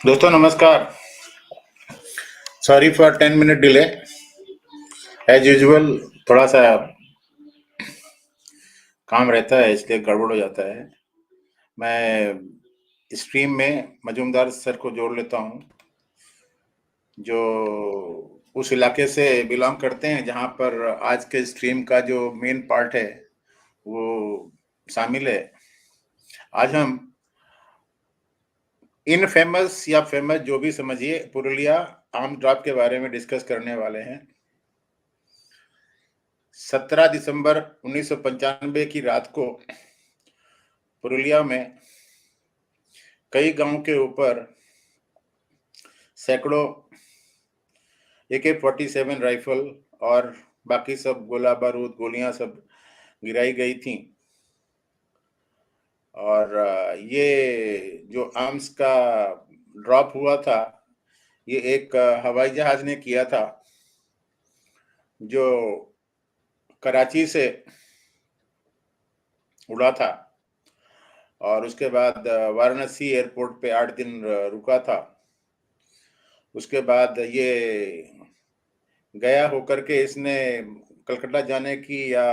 दोस्तों नमस्कार। Sorry for 10 minute delay. As usual थोड़ा सा काम रहता है इसलिए गड़बड़ हो जाता है। मैं स्ट्रीम में मजूमदार सर को जोड़ लेता हूँ जो उस इलाके से बिलोंग करते हैं जहाँ पर आज के स्ट्रीम का जो मेन पार्ट है वो शामिल है। आज हम इन फेमस या फेमस जो भी समझिए पुरुलिया आर्म ड्रॉप के बारे में डिस्कस करने वाले हैं। 17 दिसंबर 1995 की रात को पुरुलिया में कई गांव के ऊपर सैकड़ों AK-47 राइफल और बाकी सब गोला बारूद गोलियां सब गिराई गई थी। और ये जो आर्म्स का ड्रॉप हुआ था ये एक हवाई जहाज ने किया था जो कराची से उड़ा था और उसके बाद वाराणसी एयरपोर्ट पे 8 दिन रुका था। उसके बाद ये गया होकर के इसने कलकत्ता जाने की या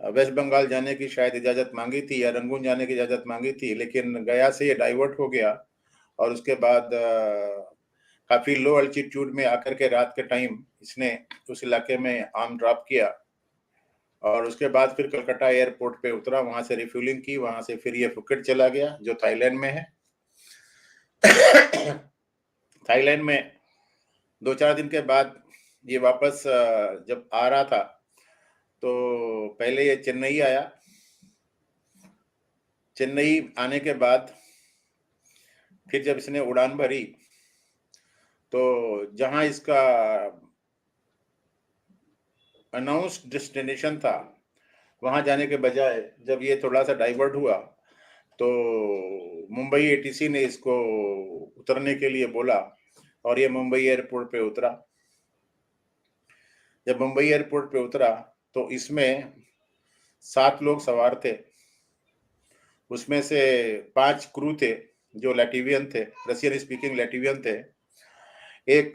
वेस्ट बंगाल जाने की शायद इजाज़त मांगी थी या रंगून जाने की इजाज़त मांगी थी, लेकिन गया से ये डाइवर्ट हो गया और उसके बाद काफ़ी लो अल्टीट्यूड में आकर के रात के टाइम इसने उस इलाके में आर्म ड्रॉप किया और उसके बाद फिर कलकत्ता एयरपोर्ट पे उतरा, वहां से रिफ्यूलिंग की, वहां से फिर ये फुकेट चला गया जो थाईलैंड में है। थाईलैंड में 2-4 दिन के बाद ये वापस जब आ रहा था तो पहले ये चेन्नई आया। चेन्नई आने के बाद फिर जब इसने उड़ान भरी तो जहां इसका अनाउंस्ड डेस्टिनेशन था वहां जाने के बजाय जब ये थोड़ा सा डाइवर्ट हुआ तो मुंबई ATC ने इसको उतरने के लिए बोला और ये मुंबई एयरपोर्ट पे उतरा। जब मुंबई एयरपोर्ट पे उतरा तो इसमें 7 लोग सवार थे, उसमें से 5 क्रू थे जो लैटिवियन थे, रशियन स्पीकिंग लैटिवियन थे। एक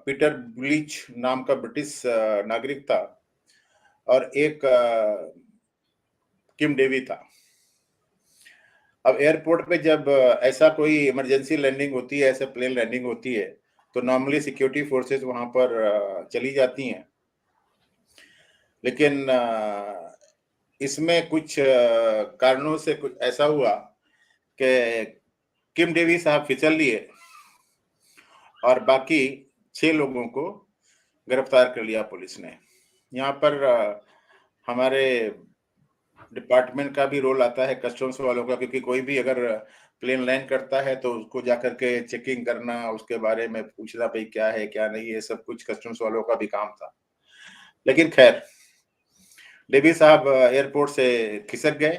पीटर ब्लीच नाम का ब्रिटिश नागरिक था और एक किम डेवी था। अब एयरपोर्ट पे जब ऐसा कोई इमरजेंसी लैंडिंग होती है, ऐसे प्लेन लैंडिंग होती है तो नॉर्मली सिक्योरिटी फोर्सेस वहां पर चली जाती हैं, लेकिन इसमें कुछ कारणों से कुछ ऐसा हुआ कि किम डेवी साहब फिसल लिए और बाकी 6 लोगों को गिरफ्तार कर लिया पुलिस ने। यहाँ पर हमारे डिपार्टमेंट का भी रोल आता है, कस्टम्स वालों का, क्योंकि कोई भी अगर प्लेन लैंड करता है तो उसको जाकर के चेकिंग करना, उसके बारे में पूछना भाई क्या है क्या नहीं, ये सब कुछ कस्टम्स वालों का भी काम था। लेकिन खैर डेवी साहब एयरपोर्ट से खिसक गए।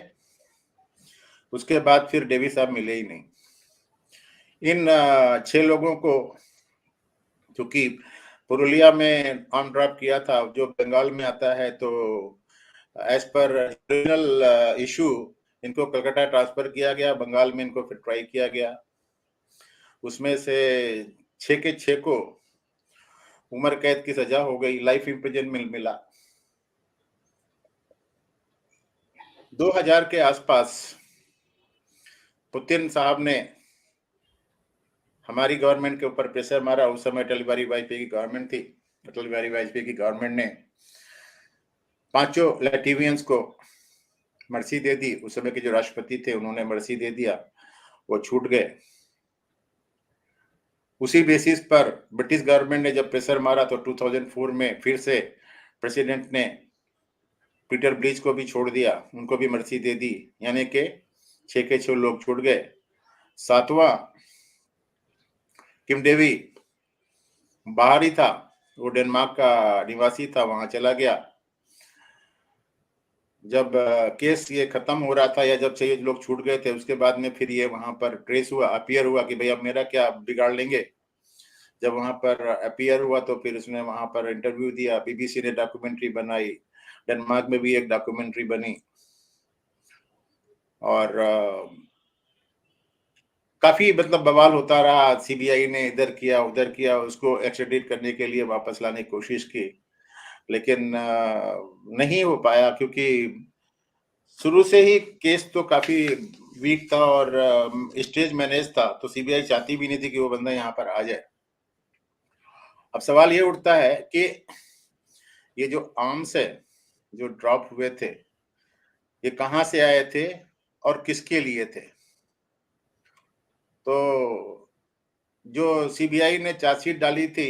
उसके बाद फिर डेवी साहब मिले ही नहीं। इन 6 लोगों को क्योंकि पुरुलिया में ऑन ड्रॉप किया था जो बंगाल में आता है तो एज पर ओरिजिनल इशू इनको कलकत्ता ट्रांसफर किया गया, बंगाल में इनको फिर ट्राई किया गया। उसमें से 6 के 6 को उम्र कैद की सजा हो गई, लाइफ इम्प्रिजनमेंट मिला। 2000 के आसपास पुतिन साहब ने हमारी गवर्नमेंट के ऊपर प्रेशर मारा। उस समय अटल बिहारी वाजपेयी की गवर्नमेंट थी। अटल बिहारी वाजपेयी की गवर्नमेंट ने 5 लैटिवियंस को मर्सी दे दी। उस समय के जो राष्ट्रपति थे उन्होंने मर्सी दे दिया, वो छूट गए। उसी बेसिस पर ब्रिटिश गवर्नमेंट ने जब प्रेशर मारा तो 2004 में फिर से प्रेसिडेंट ने पीटर ब्लीच को भी छोड़ दिया, उनको भी मर्सी दे दी, यानी कि 6 के 6 लोग छूट गए। 7वां किम डेवी बाहर ही था, वो डेनमार्क का निवासी था, वहां चला गया। जब केस ये खत्म हो रहा था या जब से ये लोग छूट गए थे उसके बाद में फिर ये वहां पर ट्रेस हुआ, अपीयर हुआ कि भाई अब मेरा क्या बिगाड़ लेंगे। जब वहां पर अपीयर हुआ तो फिर उसने वहां पर इंटरव्यू दिया, BBC ने डॉक्यूमेंट्री बनाई, डेनमार्क में भी एक डॉक्यूमेंट्री बनी और काफी मतलब बवाल होता रहा, सीबीआई ने इधर किया उधर किया, उसको एक्स्ट्राडिट करने के लिए वापस लाने की कोशिश की, लेकिन नहीं हो पाया, क्योंकि शुरू से ही केस तो काफी वीक था और स्टेज मैनेज था, तो सीबीआई चाहती भी नहीं थी कि वो बंदा यहाँ पर आ जाए। अब सवाल ये उठता है कि ये जो आर्म्स है जो ड्रॉप हुए थे, ये कहाँ से आए थे और किसके लिए थे? तो जो सीबीआई ने चार्जशीट डाली थी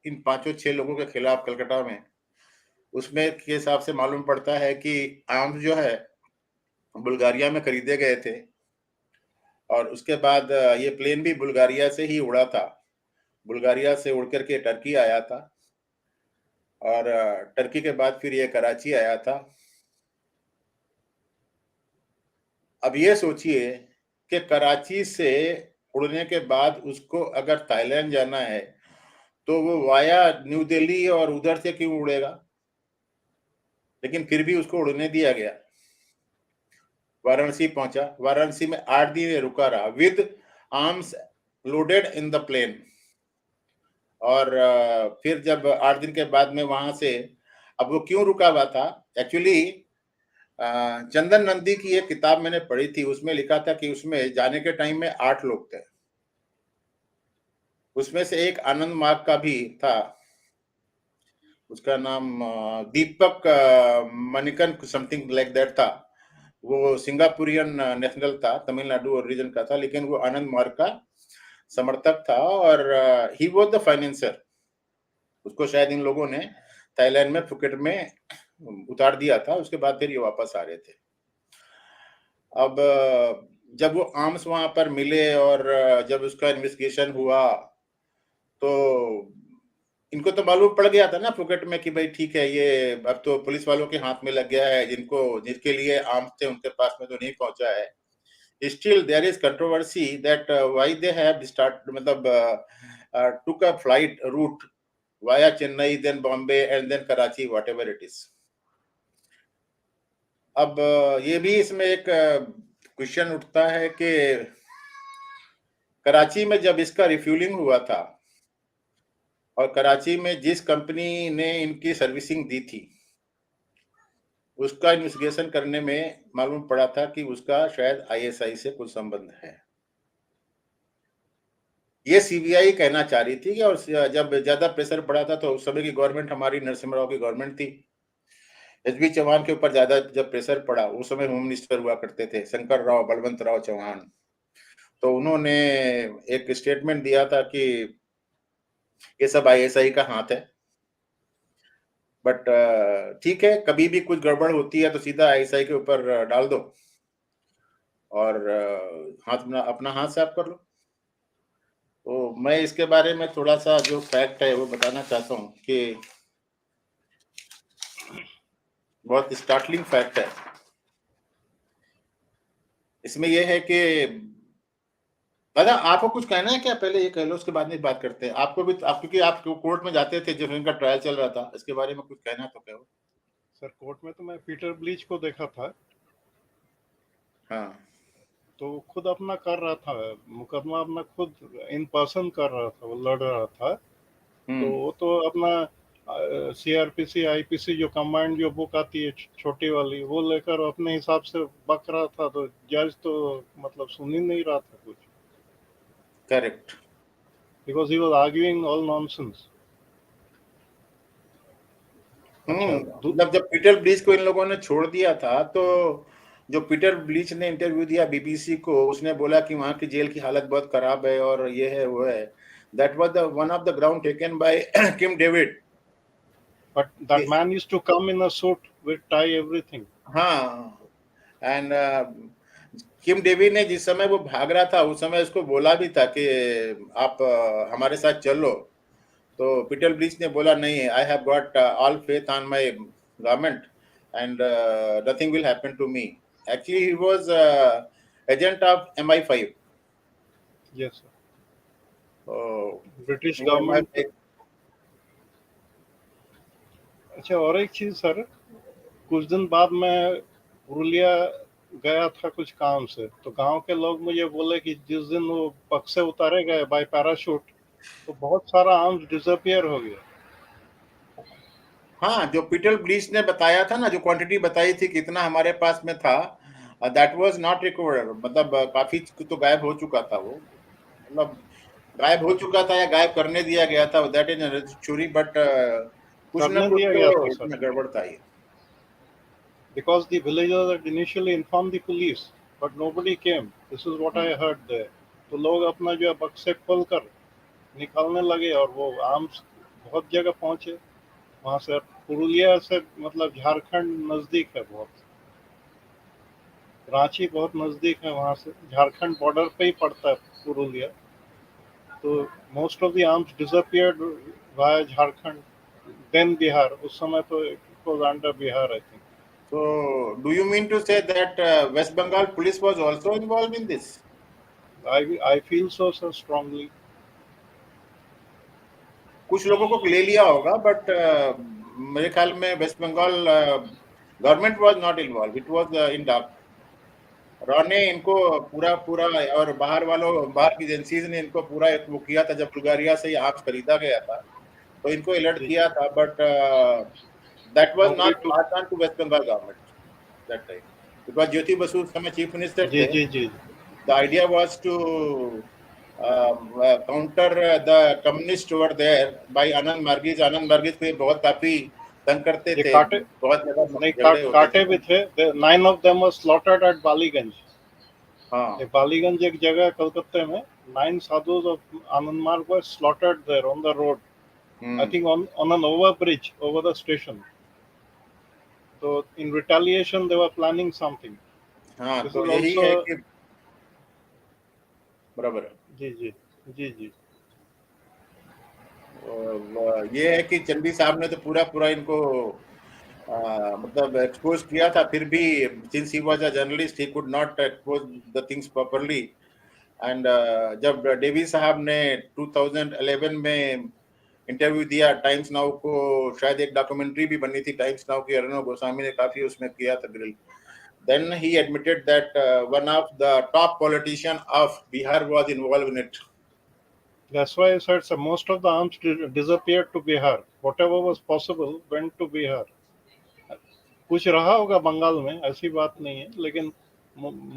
इन 5-6 लोगों के खिलाफ कलकत्ता में, उसमें के हिसाब से मालूम पड़ता है कि आर्म्स जो है बुल्गारिया में खरीदे गए थे, और उसके बाद ये प्लेन भी बुल्गारिया से ही उड़ा था। बुल्गारिया से उड़ करके टर्की आया था, और टर्की के बाद फिर ये कराची आया था। अब ये सोचिए कि कराची से उड़ने के बाद उसको अगर थाईलैंड जाना है, तो वो वाया न्यू दिल्ली और उधर से क्यों उड़ेगा? लेकिन फिर भी उसको उड़ने दिया गया। वाराणसी पहुंचा, वाराणसी में 8 दिन रुका रहा with arms loaded in the plane. और फिर जब 8 दिन के बाद में वहां से, अब वो क्यों रुका हुआ था? एक्चुअली चंदन नंदी की एक किताब मैंने पढ़ी थी, उसमें लिखा था कि उसमें जाने के टाइम में 8 लोग थे, उसमें से एक आनंद मार्ग का भी था, उसका नाम दीपक मणिकन समथिंग लाइक दैट था। वो सिंगापुरियन नेशनल था, तमिलनाडु ओरिजिन का था, लेकिन वो आनंद मार्ग का समर्थक था, और ही वाज द फाइनेंसर। उसको शायद इन लोगों ने थाईलैंड में फुकेट में उतार दिया था, उसके बाद फिर ये वापस आ रहे थे। अब जब वो आर्म्स वहां पर मिले और जब उसका इन्वेस्टिगेशन हुआ, तो इनको तो मालूम पड़ गया था ना फुकेट में कि भाई ठीक है, ये अब तो पुलिस वालों के हाथ में लग गया है, जिसके लिए आर्म्स थे उनके पास में तो नहीं पहुंचा है। Still there is controversy that why they have start मतलब took a flight route via Chennai, then Bombay, and then Karachi, whatever it is. अब ये भी इसमें एक क्वेश्चन उठता है कि कराची में जब इसका रिफ्यूलिंग हुआ था, और कराची में जिस कंपनी ने इनकी सर्विसिंग दी थी, उसका इन्वेस्टिगेशन करने में मालूम पड़ा था कि उसका शायद आईएसआई से कुछ संबंध है। ये सीबीआई कहना चाह रही थी कि, और जब ज्यादा प्रेशर पड़ा था तो उस समय की गवर्नमेंट हमारी नरसिम्हा राव की गवर्नमेंट थी, एचबी चौहान के ऊपर ज्यादा जब प्रेशर पड़ा, उस समय होम मिनिस्टर हुआ करते थे शंकर राव बलवंत राव चौहान, तो उन्होंने एक स्टेटमेंट दिया था कि ये सब आईएसआई का हाथ है। बट ठीक है, कभी भी कुछ गड़बड़ होती है तो सीधा आईएसआई के ऊपर डाल दो और हाथ अपना हाथ साफ कर लो। तो मैं इसके बारे में थोड़ा सा जो फैक्ट है वो बताना चाहता हूँ कि बहुत स्टार्टलिंग फैक्ट है। इसमें यह है कि दादा आपको कुछ कहना है क्या? पहले ये कह लो, उसके बाद में बात करते हैं। आपको भी, आप क्योंकि आप कोर्ट में जाते थे जब इनका ट्रायल चल रहा था, इसके बारे में कुछ कहना तो कहो। सर कोर्ट में तो मैं पीटर ब्लीच को देखा था। हाँ, तो खुद अपना कर रहा था, मुकदमा अपना खुद इन पर्सन कर रहा था, वो लड़ रहा था। तो वो तो अपना सीआरपीसी आईपीसी जो कंबाइंड जो बुक आती है छोटी वाली, वो लेकर अपने हिसाब से बक रहा था। तो जज तो मतलब सुन ही नहीं रहा था कुछ, correct, because he was arguing all nonsense. अच्छा मतलब जब पीटर ब्लीच को इन लोगों ने छोड़ दिया था, तो जो पीटर ब्लीच ने इंटरव्यू दिया बीबीसी को, उसने बोला कि वहां की जेल की हालत बहुत खराब है और ये है वो है। That was the one of the ground taken by Kim David. but that man used to come in a suit with tie, everything. हाँ, एंड किम डेवी ने जिस समय वो भाग रहा था, उस समय उसको बोला भी था कि आप हमारे साथ चलो। तो पीटर ब्लीच ने बोला नहीं, I have got all faith on my government and nothing will happen to me. Actually he was agent of MI5। Yes sir. तो ब्रिटिश वो गवर्नमेंट। MI5। अच्छा और एक चीज सर, कुछ दिन बाद मैं पुरुलिया गया था कुछ काम से, तो गांव के लोग मुझे बोले कि जिस दिन वो पग से उतारे गए बाय पैराशूट, तो बहुत सारा आर्म्स डिसअपियर हो गया। हाँ, जो पीटर ब्लीच ने बताया था ना, जो क्वांटिटी बताई थी कितना हमारे पास में था, दैट वाज नॉट रिकवर्ड, मतलब काफी तो गायब हो चुका था वो, मतलब गायब हो चुका था या गायब करने दिया गया था, दैट इज चोरी, बट कुछ ना करने कुछ दिया गया तो था सर, इसमें गड़बड़ था ही। because the villagers had initially informed the police, but nobody came. This is what I heard there. तो लोग अपना जो है बक्से खोल कर निकालने लगे और वो आर्म्स बहुत जगह पहुंचे वहां से। पुरुलिया से मतलब झारखंड नजदीक है बहुत, रांची बहुत नजदीक है वहां से, झारखंड बॉर्डर पे ही पड़ता है पुरुलिया। तो most of the arms disappeared via Jharkhand, then Bihar. उस समय तो it was under Bihar I think. So, do you mean to say that West Bengal police was also involved in this? I feel so strongly. कुछ लोगों को ले लिया होगा, but मेरे ख्याल में West Bengal government was not involve, it was in dark. रॉ ने इनको पूरा पूरा, और बाहर की एजेंसीज ने इनको पूरा वो किया था, जब बुल्गारिया से आर्म्स खरीदा गया था तो इनको अलर्ट जी किया था, but that was nobody not to. Pass on to waste Bengal government that time, because Jyoti Basu उस समय चीफ मिनिस्टर जी थे। जी जी। The idea was to counter the communist over there by Anand Margis. Anand Margis को ये बहुत काफी तंग करते ये थे, काटे बहुत ज्यादा नहीं, झगड़े होते थे। काटे भी थे। 9 of them were slaughtered at Ballygunge. ये हाँ। बालीगंज एक जगह है कलकत्ते में। 9 sadhus of Anand Marg were slaughtered there on the road. I hmm. think on an overbridge over the station. So in retaliation they were planning something. हाँ, This तो is यही also। है कि बराबर है। जी जी जी जी। ये है कि चंदी साहब ने तो पूरा पूरा इनको मतलब एक्सपोज किया था, फिर भी since he was a journalist he could not expose the things properly. And जब डेवी साहब ने 2011 में इंटरव्यू दिया टाइम्स नाउ को, शायद एक डॉक्यूमेंट्री भी बनी थी टाइम्स नाउ की, अरुण गोस्वामी ने काफी उसमें किया था grill, then he admitted that one of the top politician of Bihar was involve in it. That's why I said so most of the arms disappeared to Bihar. Whatever was possible went to Bihar. कुछ रहा होगा बंगाल में, ऐसी बात नहीं है, लेकिन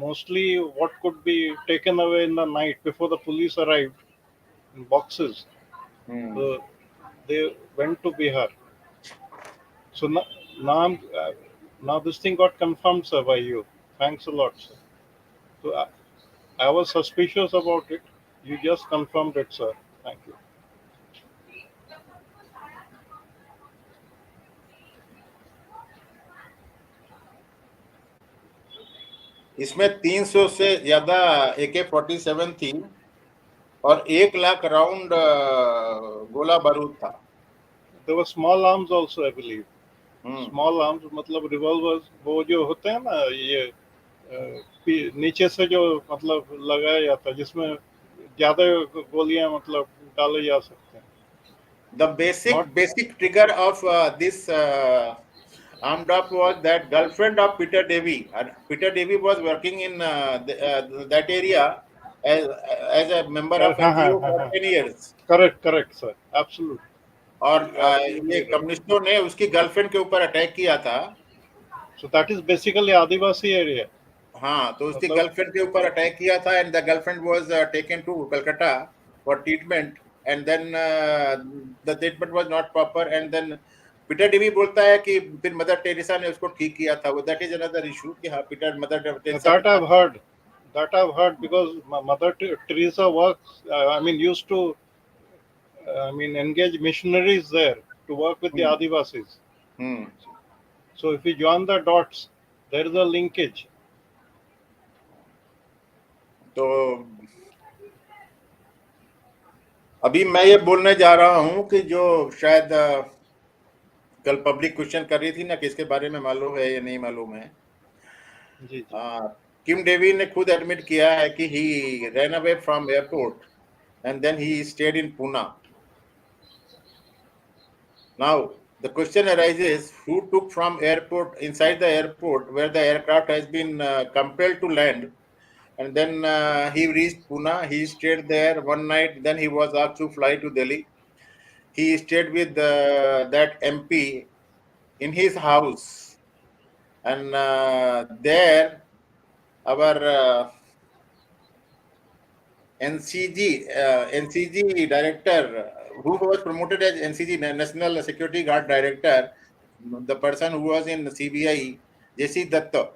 mostly what could be taken away in the night before the police arrived in boxes, they went to Bihar. So now, now this thing got confirmed, sir, by you. Thanks a lot, sir. So I was suspicious about it. You just confirmed it, sir. Thank you. इसमें 300 से ज्यादा AK-47 थी और 1 lakh round गोला बारूद था। There were small arms also, I believe. Hmm. Small arms मतलब revolvers, वो जो होते हैं ना, ये नीचे से जो मतलब लगाया जाता है, जिसमें ज्यादा गोलियां मतलब डाले जा सकते हैं। The basic Not basic trigger of this arm drop was that girlfriend of Peter Davy. And Peter Davy was working in that area as as a member of हाँ हाँ NGO हाँ for हाँ, 10 years. Correct correct sir, absolute, और you ये absolutely right. कम्युनिस्टों ने उसकी girlfriend के ऊपर अटैक किया था। So that is basically Adivasi area. हाँ, तो उसकी मतलब गर्लफ्रेंड के ऊपर अटैक किया था, and the girlfriend was taken to Calcutta for treatment, and then the treatment was not proper, and then Peter Davy बोलता है कि फिर मदर टेरेसा ने उसको ठीक किया था। वो दैट इज अनदर इशू कि हाँ, मदर टेरेसा के that pass. I've heard, that I've heard because Mother Teresa works. I mean, used to, I mean, engage missionaries there to work with the hmm. Adivasis. Hmm. So if you join the dots, there is a linkage. तो अभी मैं ये बोलने जा रहा हूँ कि जो शायद कल पब्लिक क्वेश्चन कर रही थी ना कि इसके बारे में मालूम है या नहीं मालूम है। जी जी। किम डेवी ने खुद एडमिट किया है कि he ran away from airport and then he stayed in Pune. Now the question arises: who took from airport inside the airport where the aircraft has been compelled to land, and then he reached Pune. He stayed there one night. Then he was asked to fly to Delhi. He stayed with that MP in his house, and there our NCG director, who was promoted as NCG National Security Guard Director, the person who was in CBI, JC Datta,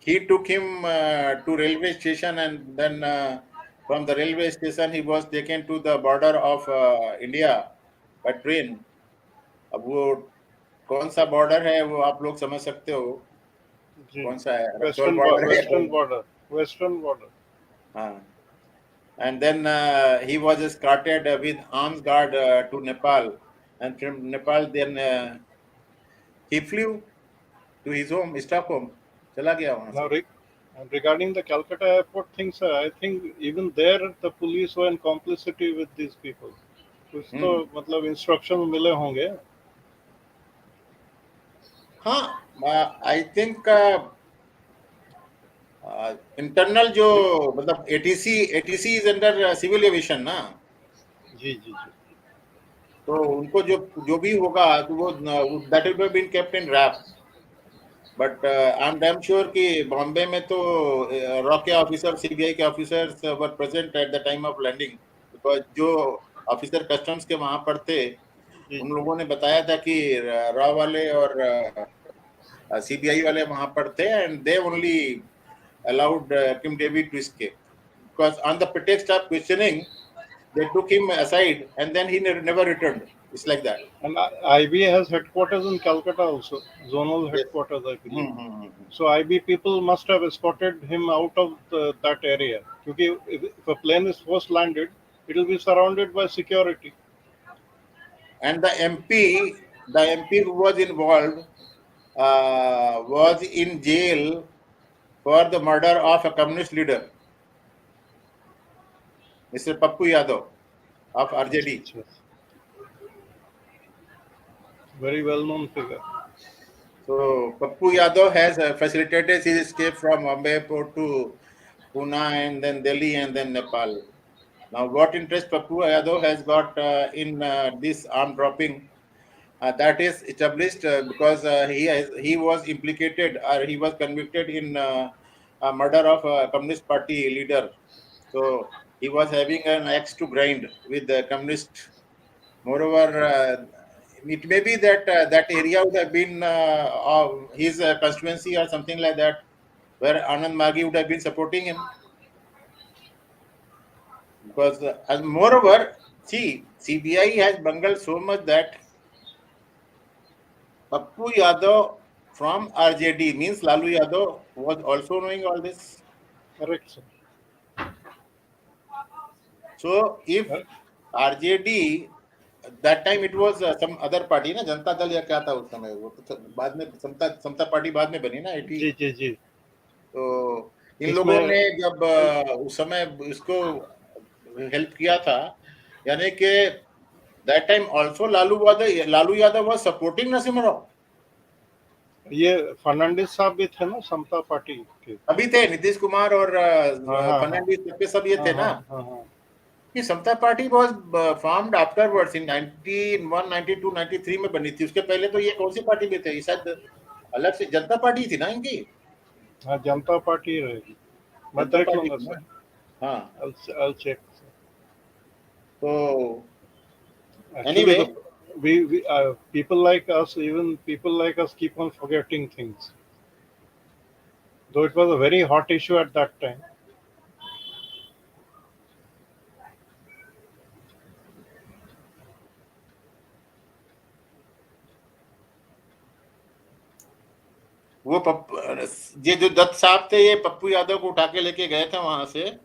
he took him to railway station, and then from the railway station he was taken to the border of India by train. अब वो कौन सा border है वो आप लोग समझ सकते हो कौन सा है रक्सौल बॉर्डर है वेस्टर्न बॉर्डर हाँ and then he was escorted with arms guard to Nepal, and from Nepal then he flew to his home Stockholm चला गया वहां से. Regarding the Calcutta airport things, I think even there the police were in complicity with these people. कुछ तो मतलब instruction मिले होंगे. हाँ, आई थिंक इंटरनल जो मतलब ATC is under civil aviation ना. जी जी जी. तो उनको जो भी होगा तो वो that will been kept in wrap. But I am damn sure कि बॉम्बे में तो रॉ के ऑफिसर सीबीआई के officers were present at the time of landing, because जो ऑफिसर कस्टम्स के वहां पर थे उन लोगों ने बताया था कि रॉ वाले और सीबीआई वाले वहां पर थे, and they only allowed Kim Davy to escape, because on the pretext of questioning they took him aside and then he never returned. It's like that. And IB has headquarters in Calcutta also, zonal headquarters, I believe. So IB people must have escorted him out of that area. Because if a plane is first landed, it will be surrounded by security. And the MP who was involved was in jail for the murder of a communist leader, Mr. Pappu Yadav of RJD. Very well-known figure. So Pappu Yadav has facilitated his escape from Bombay port to Pune and then Delhi and then Nepal. Now, what interest Pappu Yadav has got in this arm dropping, that is established because he was implicated or he was convicted in a murder of a Communist Party leader. So he was having an axe to grind with the communist. Moreover, it may be that that area would have been his constituency or something like that, where Ananda Marga would have been supporting him. Because moreover, see, CBI has bungled so much that Pappu Yadav from RJD, means Lalu Yadav, was also knowing all this. Correct, sir. So if RJD, that time it was some other party ना, जनता दल या क्या था उस समय, वो तो बाद में समता पार्टी बाद में बनी ना 80. जी जी जी. तो इन लोगों ने जब उस समय इसको हेल्प किया था, यानी कि that time also Lalu Yadav was supporting Narasimha Rao. ये फर्नांडिस साहब भी थे ना समता पार्टी के. अभी थे नीतीश कुमार और फर्नांडिस सब ये थे ना. कि समता party was formed afterwards in 91, 92, 93 में बनी थी. उसके पहले तो ये कौन सी पार्टी में थे? शायद अलग से जनता पार्टी थी ना इनकी. हाँ, जनता पार्टी रहेगी. मैं देख लूंगा सर. हाँ, I'll check. So anyway, we people like us, even people like us, keep on forgetting things. Though it was a very hot issue at that time. वो ये जो दत्त साहब थे, ये पप्पू यादव को उठा के लेके गए थे वहां से,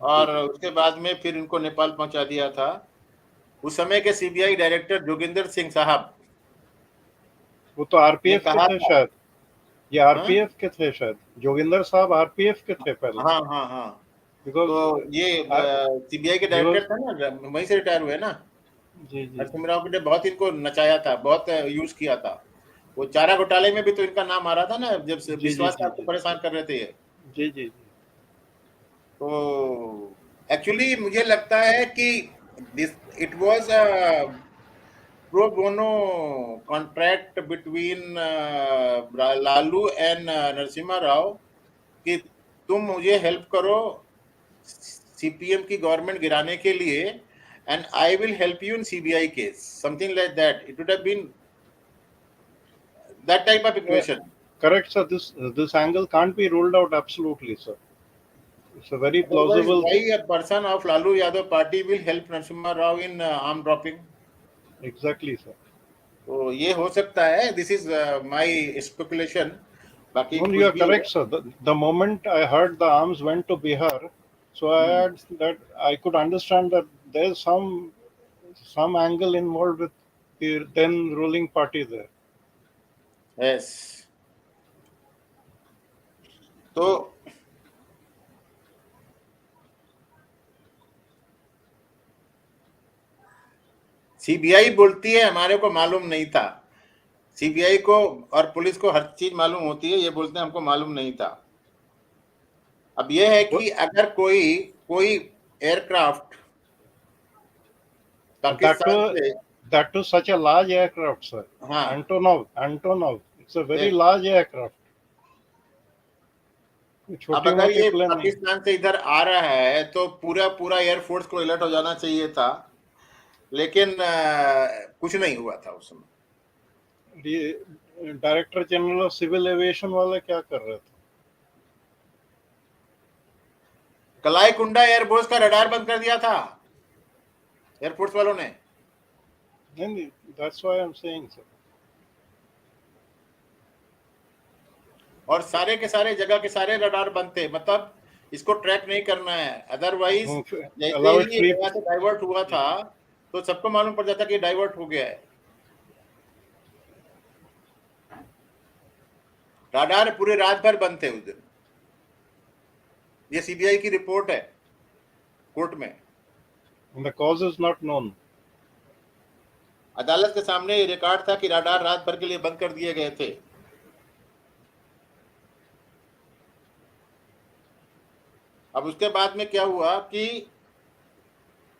और उसके बाद में फिर इनको नेपाल पहुंचा दिया था. उस समय के सीबीआई डायरेक्टर जोगिंदर सिंह साहब, वो तो आरपीएफ के थे शायद. ये आरपीएफ के थे शायद. जोगिंदर साहब आरपीएफ के थे पहले. हाँ हाँ हाँ. तो ये सीबीआई के डायरेक्टर थे ना, वहीं से रिटायर हुए ना. जी जी नरसिम्हा राव ने बहुत इनको नचाया था, बहुत यूज किया था। वो चारा घोटाले में भी तो इनका नाम आ रहा था ना, जब जी जी विश्वास जी आपको परेशान कर रहे थे ये। जी जी जी तो एक्चुअली मुझे लगता है कि this it was pro bono contract between Lalu and Narasimha Rao कि तुम मुझे हेल्प करो सीपीएम की गवर्नमेंट गिराने के लिए, and I will help you in CBI case, something like that. It would have been that type of equation. correct sir, this angle can't be ruled out absolutely sir. It's a very Otherwise, plausible why thing. a person of Lalu Yadav party will help Narasimha Rao in arm dropping? Exactly sir. तो ये हो सकता है, this is my speculation, बाकी No, कुछ you are भी हो। correct sir. The moment I heard the arms went to Bihar, so I had that I could understand that there's some angle involved with the then ruling party there. Yes, तो CBI बोलती है हमारे को मालूम नहीं था। CBI को और पुलिस को हर चीज मालूम होती है, ये बोलते हैं हमको मालूम नहीं था। अब ये है कि अगर कोई कोई एयरक्राफ्ट That पाकिस्तान too, से, that too such a large aircraft, sir. हाँ, Antonov. It's a very yes, large aircraft. अब छोटी अगर मोटी ये प्लेन नहीं। पाकिस्तान से इधर आ रहा है तो पूरा पूरा एयरफोर्स को अलर्ट हो जाना चाहिए था, लेकिन कुछ नहीं हुआ था उस समय। Director general of civil aviation वाले क्या कर रहे थे? कलाईकुंडा एयरबेस का रडार बंद कर दिया था एयरफोर्स वालों ने। नहीं, that's why I'm saying sir. और सारे के सारे जगह के सारे रडार बंद थे, मतलब इसको ट्रैक नहीं करना है। अदरवाइज जैसे Allow it ही ये free. जगह से डाइवर्ट हुआ था तो सबको मालूम पड़ जाता कि डाइवर्ट हो गया है। रडार पूरे रात भर बंद थे उस दिन। ये सीबीआई की रिपोर्ट है कोर्ट में, And the cause is not known. अदालत के सामने ये रिकॉर्ड था कि रडार रात भर के लिए बंद कर दिए गए थे। अब उसके बाद में क्या हुआ कि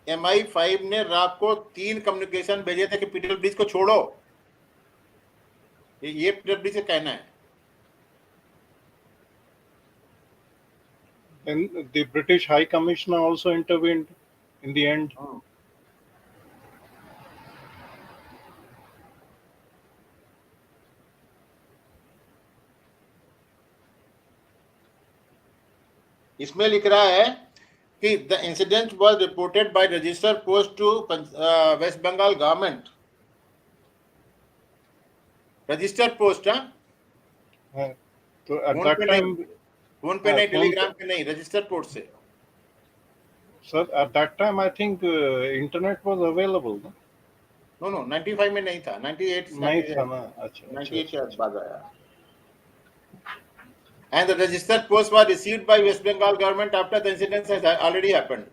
MI5 ने रात को 3 कम्युनिकेशन भेजे थे कि पीटर ब्रिज को छोड़ो। ये पीटर ब्रिज का कहना है। Then the British High Commissioner also intervened in the end. इसमें लिख रहा है कि the incident was reported by register post to waste Bengal government. Register post, हाँ, तो at that time, फोन पे नहीं, टेलीग्राम पे नहीं, रजिस्टर पोस्ट से। Sir, at that time I think internet was available. No no 95 में नहीं था, 98 नहीं था ना। अच्छा 98 के बाद आया। And the registered post was received by West Bengal government after the incident has already happened.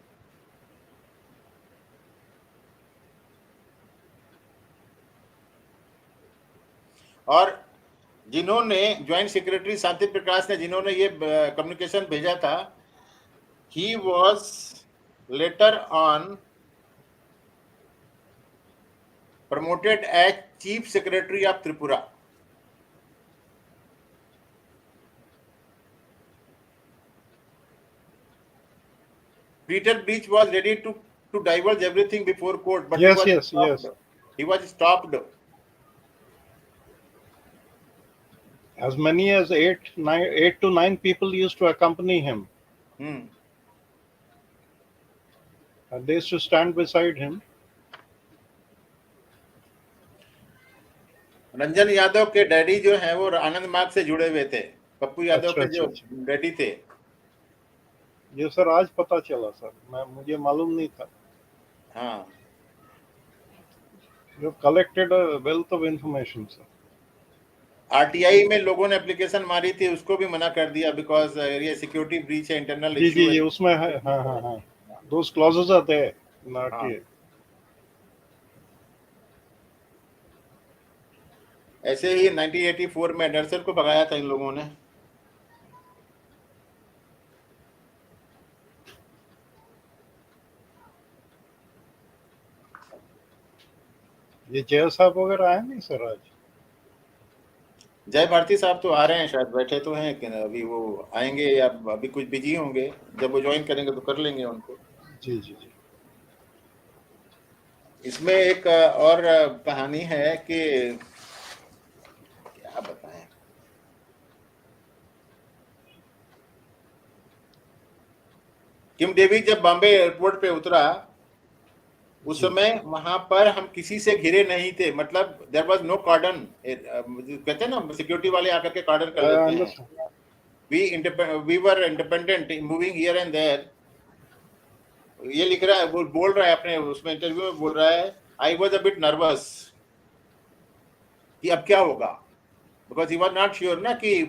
और जिन्होंने ज्वाइंट सेक्रेटरी शांति प्रकाश ने जिन्होंने ये कम्युनिकेशन भेजा था, he was later on promoted as chief secretary of Tripura. Peter Beach was ready to divulge everything before court, but yes, he was stopped. As many as 8 to 9 people used to accompany him. And they used to stand beside him. Ranjan Yadav के daddy जो हैं वो आनंद मार्ग से जुड़े हुए थे, पप्पू यादव के जो डैडी थे। ये सर आज पता चला सर, मुझे मालूम नहीं था। हाँ, You collected a wealth of information sir. RTI में लोगों ने एप्लीकेशन मारी थी, उसको भी मना कर दिया बिकॉज ये सिक्योरिटी ब्रीच है, इंटरनल इशू है। जी उसमें है। हाँ। Those clauses are there in RTA. ऐसे ही 1984 में एंडरसन को भगाया था इन लोगों ने। ये जय साहब वगैरह आए नहीं सर आज? जय भारती साहब तो आ रहे हैं, शायद बैठे तो हैं कि अभी वो आएंगे या अभी कुछ बिजी होंगे। जब वो ज्वाइन करेंगे तो कर लेंगे उनको। जी जी जी। इसमें एक और कहानी है कि क्या बताएं। किम डेवी जब बॉम्बे एयरपोर्ट पे उतरा उस समय वहां पर हम किसी से घिरे नहीं थे, मतलब देयर वाज नो कार्डन। कहते हैं ना सिक्योरिटी वाले आकर के कार्डन कर देते हैं। We were independent moving here and there. ये लिख रहा है, वो बोल रहा है अपने उसमें इंटरव्यू में, बोल रहा है I was a bit nervous कि अब क्या होगा, because he was not sure ना कि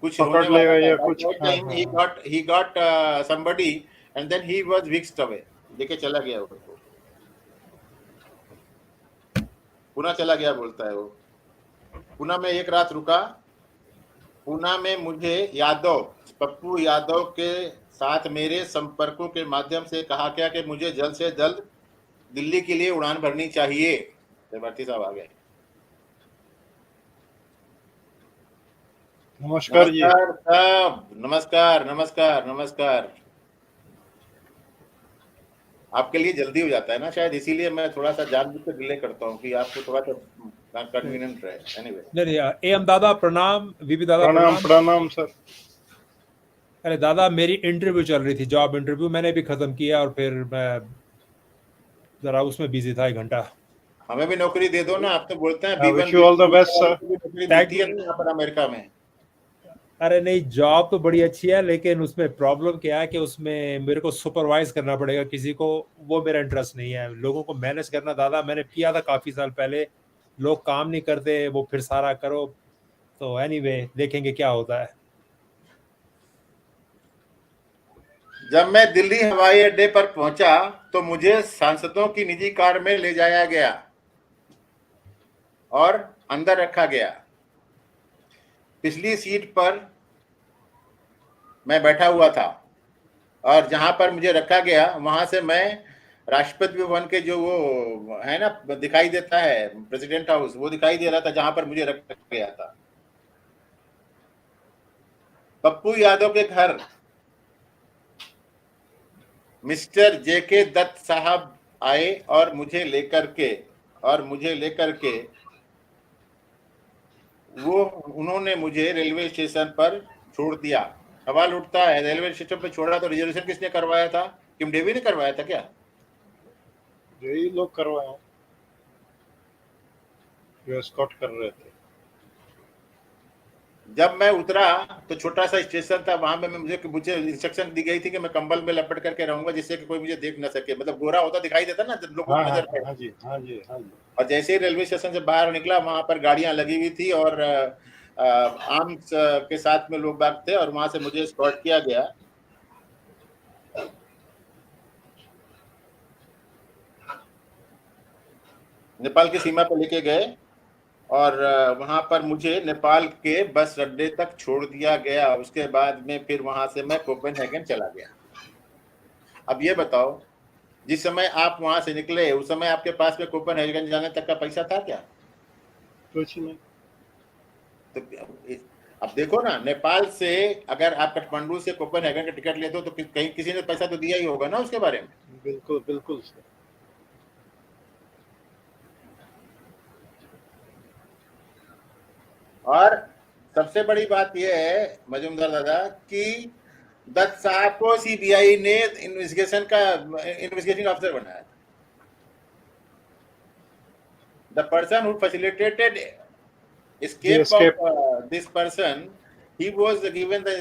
कुछ होने वाला था। या कुछ। he got somebody and then he was whisked away, लेके चला गया उसको, पुणे चला गया बोलता है वो। पुणे में एक रात रुका। पुणे में मुझे यादव, पप्पू यादव के साथ मेरे संपर्कों के माध्यम से कहा गया कि मुझे जल्द से जल्द दिल्ली के लिए उड़ान भरनी चाहिए। भारती साहब आ गए। नमस्कार जी। साहब नमस्कार नमस्कार नमस्कार। आपके लिए जल्दी हो जाता है ना शायद, इसीलिए मैं थोड़ा सा जानबूझ कर डिले करता हूँ कि आपको थोड़ा सा कन्वीनियंट रहे। एनीवे एम दादा प्रणाम, वीपी दादा प्रणाम प्रणाम सर। अरे दादा मेरी इंटरव्यू चल रही थी, जॉब इंटरव्यू, मैंने भी खत्म किया और फिर मैं जरा उसमें बिजी था 1 घंटा। हमें भी नौकरी दे दो ना, आप तो बोलते हैं wish you all the best sir. नौकरी मिलती है यहाँ पर अमेरिका में। अरे नहीं, जॉब तो बड़ी अच्छी है, लेकिन उसमें प्रॉब्लम क्या है कि उसमें मेरे को सुपरवाइज करना पड़ेगा किसी को, वो मेरा इंटरेस्ट नहीं है। लोगों को मैनेज करना दादा मैंने किया था काफी साल पहले, लोग काम नहीं करते, वो फिर सारा करो। तो एनीवे देखेंगे क्या होता है। जब मैं दिल्ली हवाई अड्डे पर पहुंचा तो मुझे सांसदों की निजी कार में ले जाया गया और अंदर रखा गया। पिछली सीट पर मैं बैठा हुआ था और जहां पर मुझे रखा गया वहां से मैं राष्ट्रपति भवन के जो वो है ना दिखाई देता है प्रेसिडेंट हाउस, वो दिखाई दे रहा था जहां पर मुझे रखा गया था। पप्पू यादव के घर मिस्टर जेके दत्त साहब आए और मुझे लेकर के वो उन्होंने मुझे रेलवे स्टेशन पर छोड़ दिया। सवाल उठता है, रेलवे स्टेशन पर छोड़ा तो रिजर्वेशन किसने करवाया था? किम डेवी ने करवाया था क्या? यही लोग करवाए जो एस्कॉर्ट कर रहे थे। जब मैं उतरा तो छोटा सा स्टेशन था, वहां में मुझे इंस्ट्रक्शन दी गई थी कि मैं कंबल में लपेट करके रहूंगा जिससे कि कोई मुझे देख न सके, मतलब गोरा होता दिखाई देता ना लोगों की नजर पे। हाँ जी हाँ जी हाँ जी। और जैसे ही रेलवे स्टेशन से बाहर निकला वहां पर गाड़ियां लगी हुई थी और आर्म्स के साथ में लोग बाग थे और वहां से मुझे एस्कॉर्ट किया गया। नेपाल की सीमा पर लेके गए और वहां पर मुझे नेपाल के बस अड्डे तक छोड़ दिया गया। उसके बाद में फिर वहां से मैं कोपेनहेगन चला गया। अब ये बताओ, जिस समय आप वहां से निकले उस समय आपके पास में कोपेनहेगन जाने तक का पैसा था क्या? कुछ नहीं। तो अब देखो ना, नेपाल से अगर आप काठमांडू से कोपेनहेगन का टिकट लेते हो तो कहीं किसी ने पैसा तो दिया ही होगा ना उसके बारे में। बिल्कुल बिल्कुल सर। और सबसे बड़ी बात यह है मजूमदार दादा कि दत्त साहब को सीबीआई ने इन्वेस्टिगेशन ऑफिसर बनाया था। The person who facilitated escape of this person, he was given the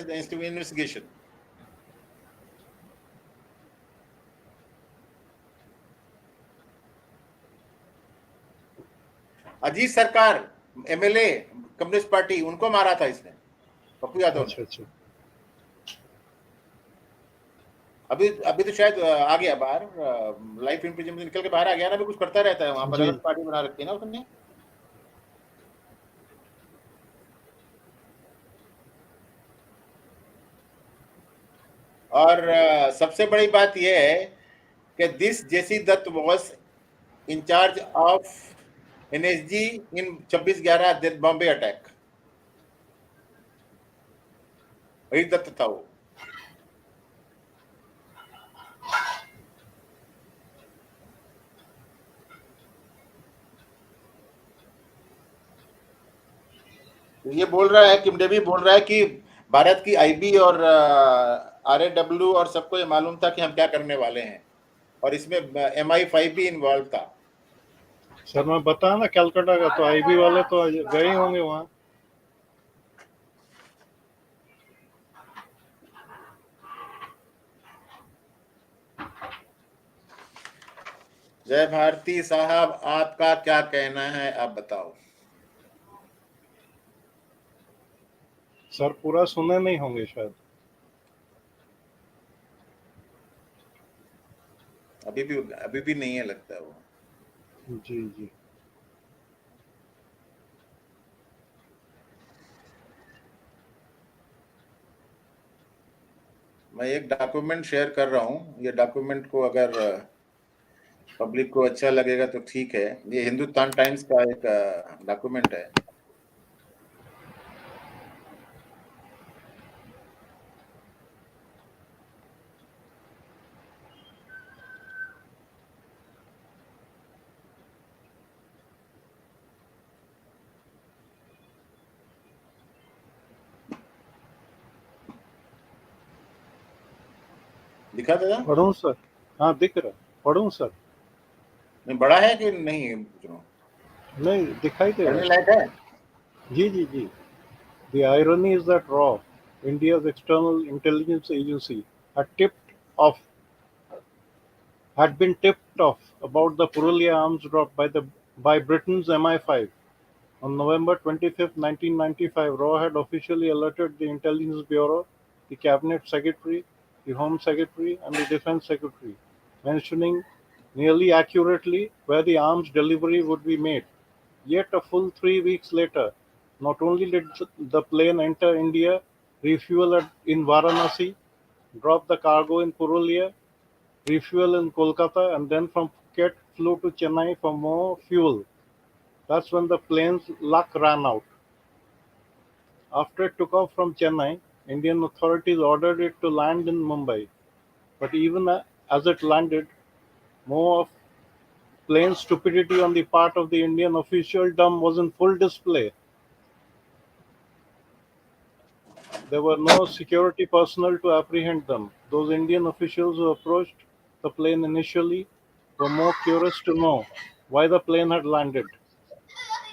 investigation. Ajit सरकार एमएलए कम्युनिस्ट पार्टी, उनको मारा था इसने, पप्पू यादव ने। अच्छा। अभी तो शायद आ गया बाहर, लाइफ इम्प्रिजनमेंट निकल के बाहर आ गया ना, अभी कुछ करता रहता है वहां पर, अलग पार्टी बना रखी है ना उसने। और सबसे बड़ी बात यह है कि this JC Dutt was in charge of NSG in 26/11 Bombay attack. वही दत्त था वो। ये बोल रहा है, किम डेवी बोल रहा है कि भारत की आईबी और आरएडब्ल्यू और सबको ये मालूम था कि हम क्या करने वाले हैं, और इसमें MI5 भी इन्वॉल्व था। सर मैं बता ना, कलकत्ता का तो आईबी वाले तो गए होंगे वहां। जय भारती साहब, आपका क्या कहना है, आप बताओ। सर पूरा सुने नहीं होंगे शायद। अभी भी नहीं है लगता वो। जी जी। मैं एक डॉक्यूमेंट शेयर कर रहा हूँ, ये डॉक्यूमेंट को अगर पब्लिक को अच्छा लगेगा तो ठीक है। ये हिंदुस्तान टाइम्स का एक डॉक्यूमेंट है। दिखा दादा? पढ़ूं सर? हाँ दिख रहा, पढ़ूं सर? नहीं, बड़ा है कि नहीं पूछ रहा हूँ। नहीं दिखाई दे पढ़ने रहा लायक है? जी जी जी। The irony is that RAW, India's external intelligence agency, off had been tipped off about the Purulia Arms Drop by Britain's MI5. On November 25, 1995, RAW had officially alerted the Intelligence Bureau, the Cabinet Secretary, the Home Secretary, and the Defense Secretary, mentioning nearly accurately where the arms delivery would be made. Yet a full 3 weeks later, not only did the plane enter India, refuel in Varanasi, drop the cargo in Purulia, refuel in Kolkata, and then from Phuket flew to Chennai for more fuel. That's when the plane's luck ran out. After it took off from Chennai, Indian authorities ordered it to land in Mumbai. But even as it landed, more of plain stupidity on the part of the Indian officialdom was in full display. There were no security personnel to apprehend them. Those Indian officials who approached the plane initially were more curious to know why the plane had landed.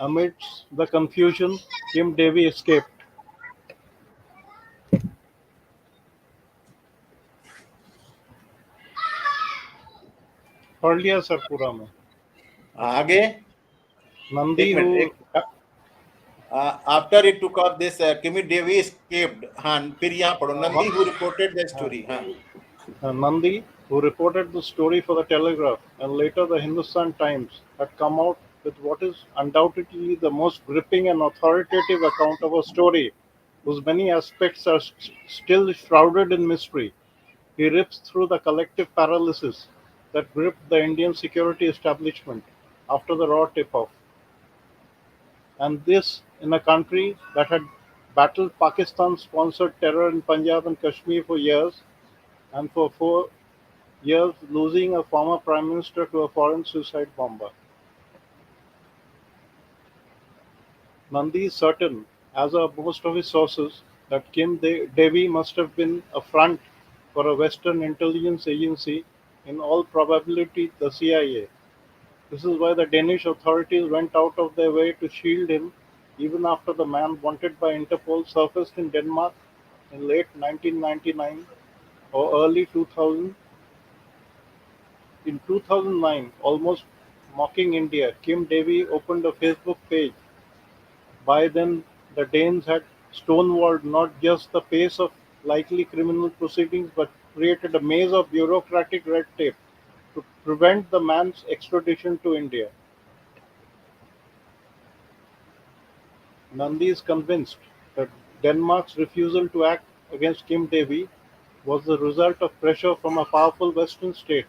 Amidst the confusion, Kim Davy escaped. पढ़ लिया sir पूरा में। आगे Nandi, एक who minute, after it took off this Kim Davy escaped। हाँ, फिर यहाँ पढ़ो, Nandi who reported the story। हाँ, Nandi, who reported the story for the Telegraph and later the Hindustan Times, had come out with what is undoubtedly the most gripping and authoritative account of a story whose many aspects are still shrouded in mystery. He rips through the collective paralysis that gripped the Indian security establishment after the raw tip-off. And this in a country that had battled Pakistan-sponsored terror in Punjab and Kashmir for years, and for 4 years losing a former prime minister to a foreign suicide bomber. Nandi is certain, as are most of his sources, that Kim Davy must have been a front for a Western intelligence agency, in all probability the CIA. This is why the Danish authorities went out of their way to shield him even after the man wanted by Interpol surfaced in Denmark in late 1999 or early 2000. In 2009, almost mocking India, Kim Davy opened a Facebook page. By then, the Danes had stonewalled not just the pace of likely criminal proceedings but created a maze of bureaucratic red tape to prevent the man's extradition to India. Nandi is convinced that Denmark's refusal to act against Kim Davy was the result of pressure from a powerful Western state,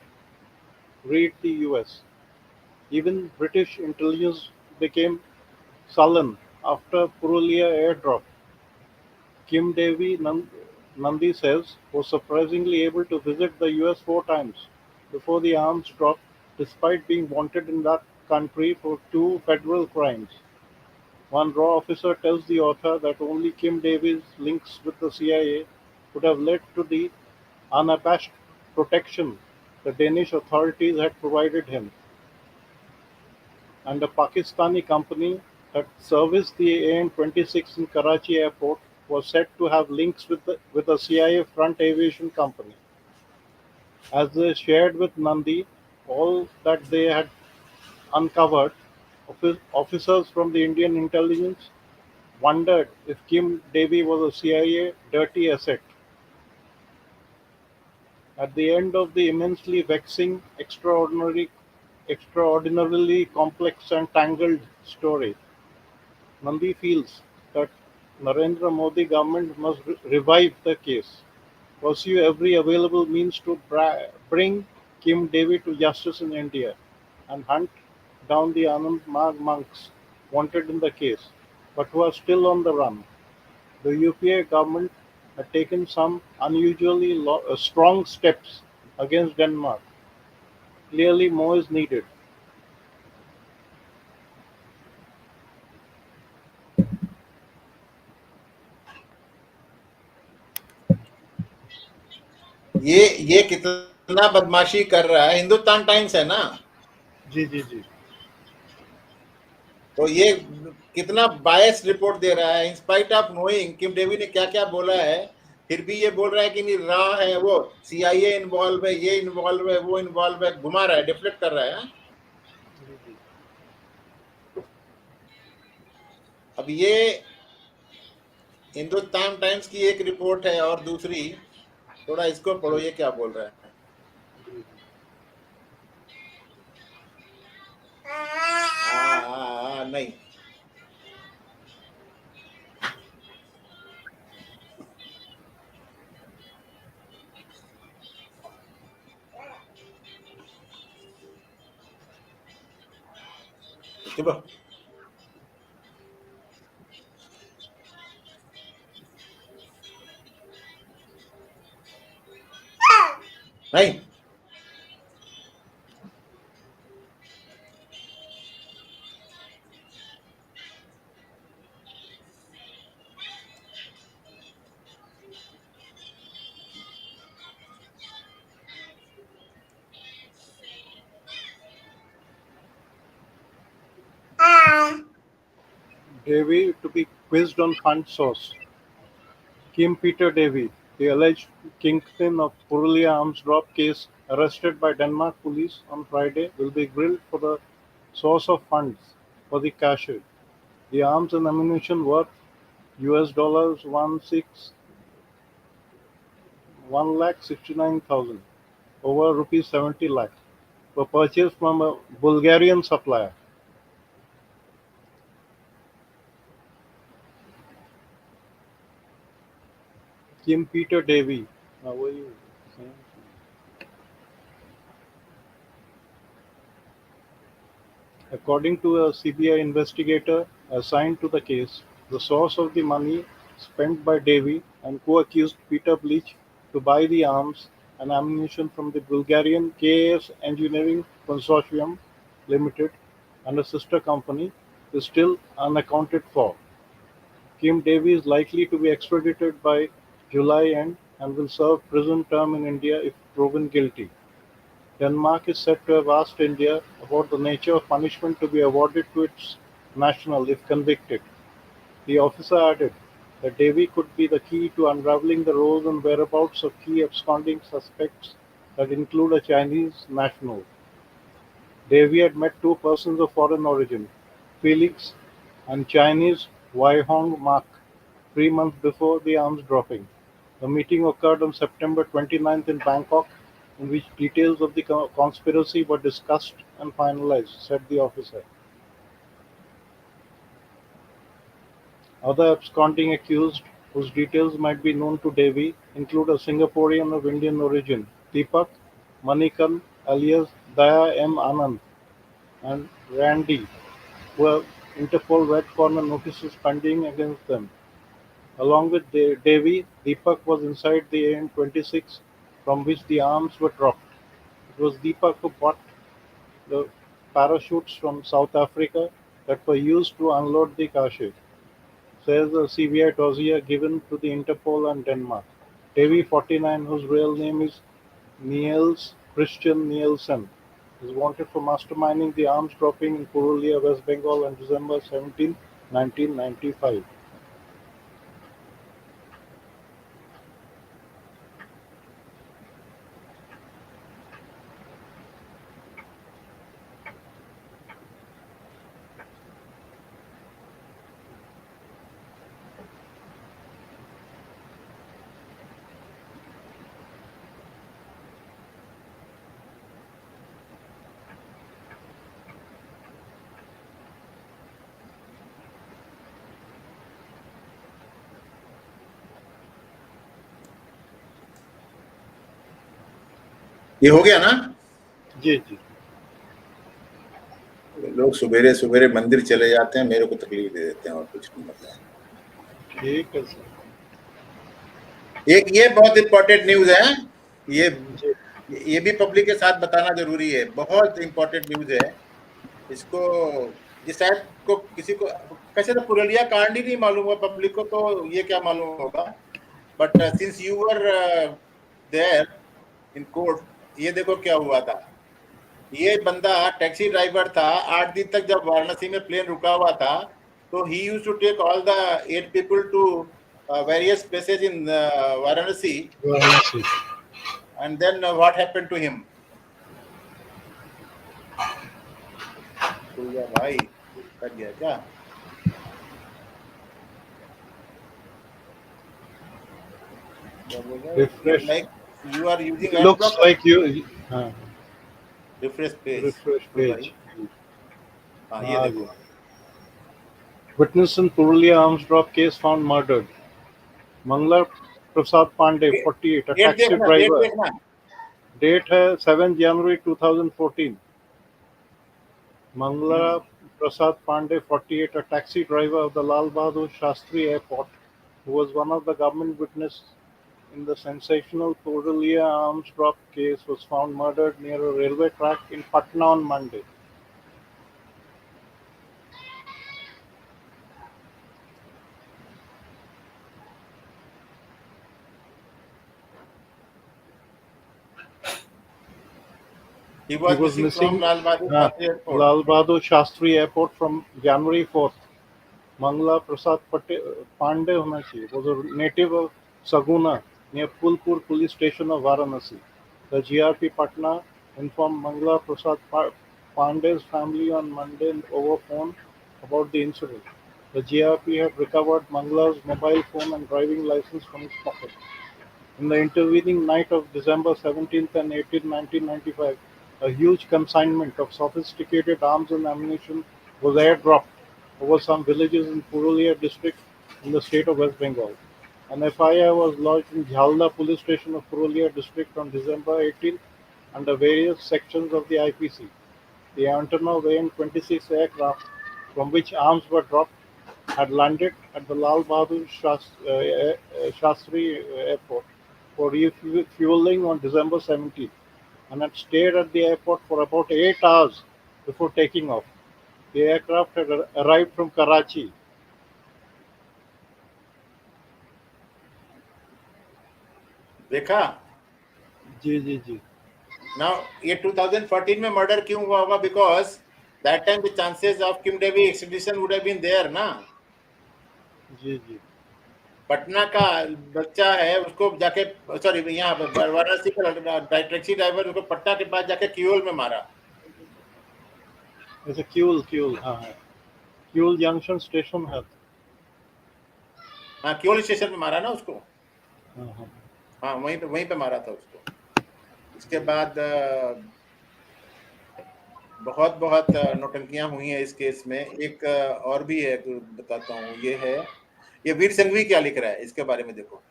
read the US. Even British intelligence became sullen after Purulia airdrop. Kim Davy, Nandi says, was surprisingly able to visit the US 4 times before the arms drop, despite being wanted in that country for 2 federal crimes. One RAW officer tells the author that only Kim Davy's links with the CIA would have led to the unabashed protection the Danish authorities had provided him, and a Pakistani company that serviced the AN-26 in Karachi airport was said to have links with a CIA front aviation company. As they shared with Nandi all that they had uncovered, officers from the Indian intelligence wondered if Kim Davy was a CIA dirty asset. At the end of the immensely vexing, extraordinarily complex and tangled story, Nandi feels that Narendra Modi government must revive the case, pursue every available means to bring Kim Davy to justice in India, and hunt down the Ananda Marga monks wanted in the case, but who are still on the run. The UPA government had taken some unusually strong steps against Denmark. Clearly, more is needed. ये कितना बदमाशी कर रहा है, Hindustan times है ना, जी जी जी तो ये कितना बायस रिपोर्ट दे रहा है, in spite of knowing Kim Davy ने क्या क्या बोला है, फिर भी ये बोल रहा है कि नहीं रहा है, वो सीआईए इन्वॉल्व है, ये इन्वॉल्व है, वो इन्वॉल्व है, घुमा रहा है, डिफ्लेक्ट कर रहा है। अब ये हिंदुस्तान टाइम्स की एक रिपोर्ट है और दूसरी, थोड़ा इसको पढ़ो, ये क्या बोल रहा है। नहीं, चलो नहीं, Davy to be quizzed on fund source. Kim Peter Davy, the alleged kingpin of Purulia Arms Drop case, arrested by Denmark police on Friday, will be grilled for the source of funds for the cache. The arms and ammunition worth US dollars 1,69,000 over rupees 70 lakh were purchased from a Bulgarian supplier. Kim Peter Davy. Now, what are you saying? According to a CBI investigator assigned to the case, the source of the money spent by Davy and co-accused Peter Bleach to buy the arms and ammunition from the Bulgarian KAS Engineering Consortium Limited and a sister company is still unaccounted for. Kim Davy is likely to be extradited by July end and will serve prison term in India if proven guilty. Denmark is said to have asked India about the nature of punishment to be awarded to its national if convicted. The officer added that Davy could be the key to unraveling the roles and whereabouts of key absconding suspects that include a Chinese national. Davy had met two persons of foreign origin, Felix and Chinese Waihong Mak, 3 months before the arms dropping. The meeting occurred on September 29th in Bangkok, in which details of the conspiracy were discussed and finalized, said the officer. Other absconding accused whose details might be known to Davy, include a Singaporean of Indian origin, Deepak, Manikan, alias Daya M. Anand, and Randy, who have Interpol Red Corner notices pending against them. Along with Davy, Deepak was inside the AN-26 from which the arms were dropped. It was Deepak who bought the parachutes from South Africa that were used to unload the cache, says a CBI dossier given to the Interpol and Denmark. Davy, 49, whose real name is Niels Christian Nielsen, is wanted for masterminding the arms dropping in Purulia, West Bengal on December 17, 1995. ये हो गया ना? जी जी। लोग सुबेरे सुबेरे मंदिर चले जाते हैं, मेरे को तकलीफ दे देते हैं और कुछ नहीं मतलब। ठीक है सर। एक ये बहुत इम्पोर्टेंट न्यूज है, ये भी पब्लिक के साथ बताना जरूरी है, बहुत इम्पोर्टेंट न्यूज है। इसको जिस शायद को किसी को कैसे तो पुरुलिया कांड ही नहीं मालूम हुआ पब्लिक को, तो ये क्या मालूम होगा। But since you were there in court, ये देखो क्या हुआ था। ये बंदा टैक्सी ड्राइवर था, 8 दिन तक जब वाराणसी में प्लेन रुका हुआ था, तो he used to take all the 8 people to various places in Varanasi. And then what happened to him? तो या भाई कट गया क्या? Refresh. Like you are using. Looks like you. Refresh page. Refresh page. हाँ ये देखो. Witness in Purulia Arms Drop case found murdered. Mangla Prasad Pandey, 48, a taxi driver. Date है 7 January 2014. Mangla Prasad Pandey, 48, a taxi driver of the Lal Bahadur Shastri Airport, who was one of the government witnesses in the sensational Purulia Arms Drop case, was found murdered near a railway track in Patna on Monday. He was missing from Lal Bahadur Shastri Airport from January 4th. Mangla Prasad Pandey होना चाहिए, was a native of Saguna near Phulpur police station of Varanasi. The GRP Patna informed Mangla Prasad Pandey's family on Monday over phone about the incident. The GRP had recovered Mangla's mobile phone and driving license from his pocket. In the intervening night of December 17th and 18th, 1995, a huge consignment of sophisticated arms and ammunition was airdropped over some villages in Purulia district in the state of West Bengal. An FIR was lodged in Jhalda police station of Purulia district on December 18 under various sections of the IPC. The Antonov An-26 aircraft from which arms were dropped had landed at the Lal Bahadur Shastri Airport for refueling on December 17 and had stayed at the airport for about 8 hours before taking off. The aircraft had arrived from Karachi. देखा? जी जी जी. Now ये 2014 में murder क्यों हुआ होगा? Because that time the chances of Kim Davy extradition would have been there ना. जी जी. पटना का बच्चा है, उसको जाके सॉरी यहाँ वाराणसी का टैक्सी ड्राइवर उसको पटना के पास जाके क्यूल में मारा. ऐसे क्यूल हाँ है. क्यूल जंक्शन स्टेशन है. हाँ क्यूल स्टेशन में मारा ना उसको. हाँ वहीं पे मारा था उसको. इसके बाद बहुत नौटंकियां हुई हैं इस केस में. एक और भी है बताता हूँ. ये है ये वीर संघवी क्या लिख रहा है इसके बारे में देखो।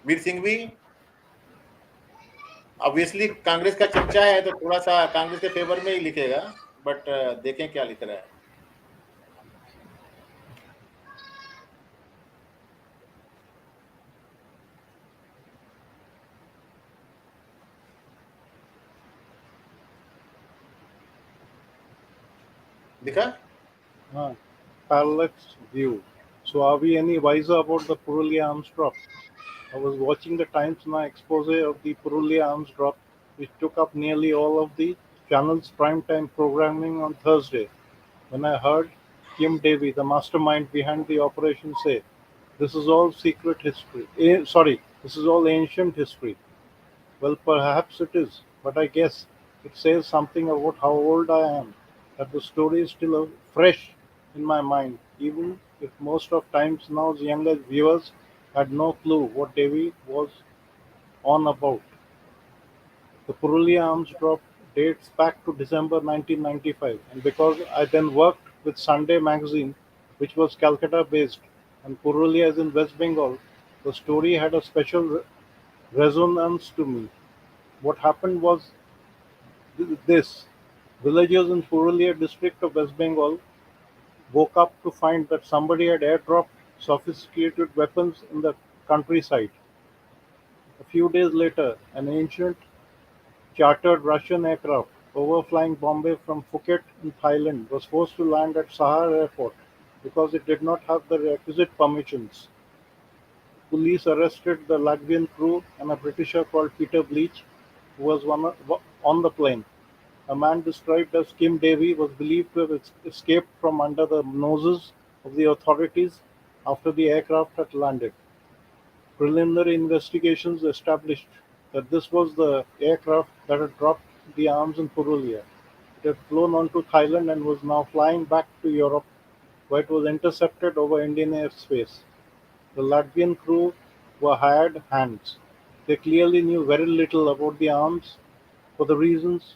वीर सिंघवी ऑब्वियसली कांग्रेस का चर्चा है तो थोड़ा सा कांग्रेस के फेवर में ही लिखेगा, बट देखें क्या लिख रहा है। दिखा? हाँ, parallax view. So are we any wiser about the Purulia Arms Drop? I was watching the Times Now expose of the Purulia Arms Drop, which took up nearly all of the channel's primetime programming on Thursday, when I heard Kim Davy, the mastermind behind the operation, say, "This is all secret history. This is all ancient history." Well, perhaps it is, but I guess it says something about how old I am, that the story is still fresh in my mind, even if most of Times Now's younger viewers had no clue what Davy was on about. The Purulia Arms Drop dates back to December 1995, and because I then worked with Sunday magazine, which was Calcutta-based, and Purulia is in West Bengal, the story had a special resonance to me. What happened was this: villagers in Purulia district of West Bengal woke up to find that somebody had airdropped sophisticated weapons in the countryside. A few days later, an ancient chartered Russian aircraft overflying Bombay from Phuket in Thailand was forced to land at Sahar Airport because it did not have the requisite permissions. Police arrested the Latvian crew and a Britisher called Peter Bleach, who was on the plane. A man described as Kim Davy was believed to have escaped from under the noses of the authorities after the aircraft had landed. Preliminary investigations established that this was the aircraft that had dropped the arms in Purulia. It had flown on to Thailand and was now flying back to Europe, where it was intercepted over Indian airspace. The Latvian crew were hired hands. They clearly knew very little about the arms for the reasons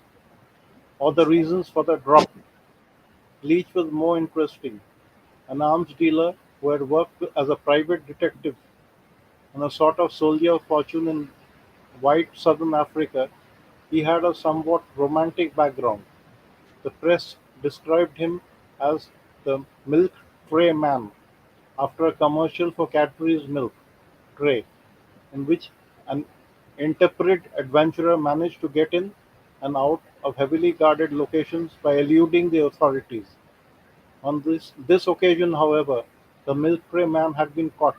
for the drop. Leach was more interesting. An arms dealer who had worked as a private detective and a sort of soldier of fortune in white southern Africa, he had a somewhat romantic background. The press described him as the milk tray man after a commercial for Cadbury's milk tray, in which an intrepid adventurer managed to get in and out of heavily guarded locations by eluding the authorities. On this occasion, however, the milk tray man had been caught.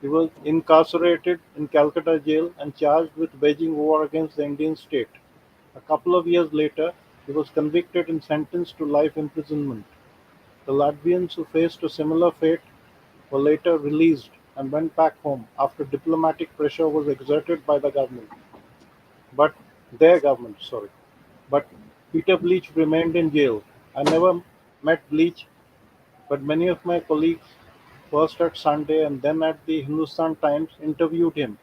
He was incarcerated in Calcutta jail and charged with waging war against the Indian state. A couple of years later, he was convicted and sentenced to life imprisonment. The Latvians who faced a similar fate were later released and went back home after diplomatic pressure was exerted by the government. But their government, sorry. But Peter Bleach remained in jail. I never met Bleach, but many of my colleagues, first at Sunday and then at the Hindustan Times, interviewed him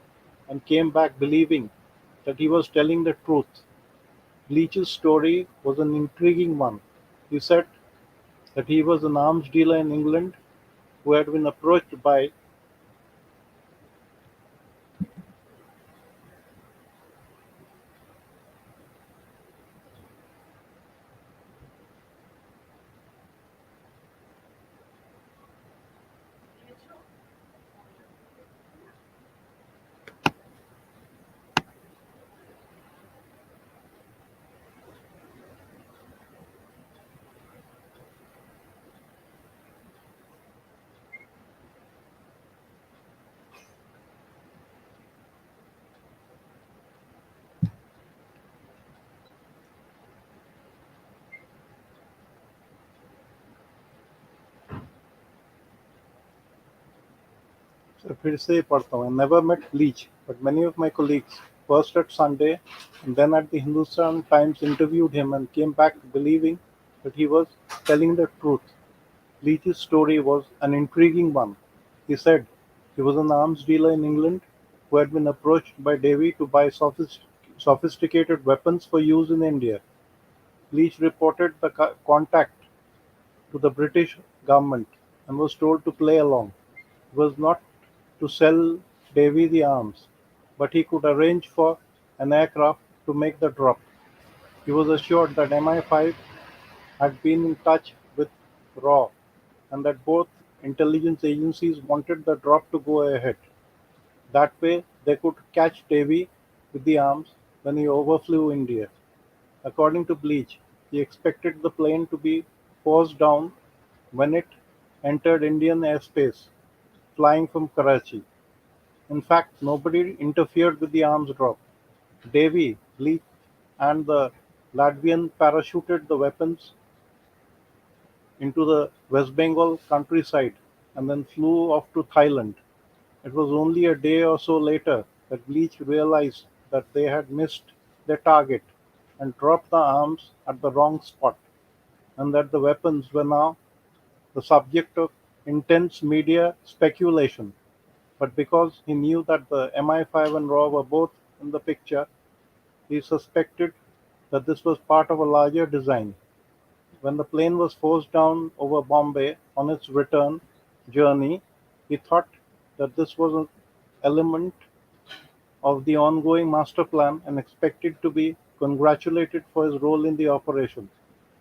and came back believing that he was telling the truth. Bleach's story was an intriguing one. He said that he was an arms dealer in England who had been approached by फिर से पढ़ता हूँ. I never met Bleach, but many of my colleagues, first at Sunday and then at the Hindustan Times, interviewed him and came back believing that he was telling the truth. Bleach's story was an intriguing one. He said he was an arms dealer in England who had been approached by Davy to buy sophisticated weapons for use in India. Bleach reported the contact to the British government and was told to play along. It was not to sell Davy the arms, but he could arrange for an aircraft to make the drop. He was assured that MI5 had been in touch with RAW and that both intelligence agencies wanted the drop to go ahead. That way, they could catch Davy with the arms when he overflew India. According to Bleach, he expected the plane to be forced down when it entered Indian airspace, flying from Karachi. In fact, nobody interfered with the arms drop. Davy, Bleach, and the Latvian parachuted the weapons into the West Bengal countryside and then flew off to Thailand. It was only a day or so later that Bleach realized that they had missed their target and dropped the arms at the wrong spot, and that the weapons were now the subject of intense media speculation. But because he knew that the MI5 and RAW were both in the picture, he suspected that this was part of a larger design. When the plane was forced down over Bombay on its return journey, he thought that this was an element of the ongoing master plan and expected to be congratulated for his role in the operation.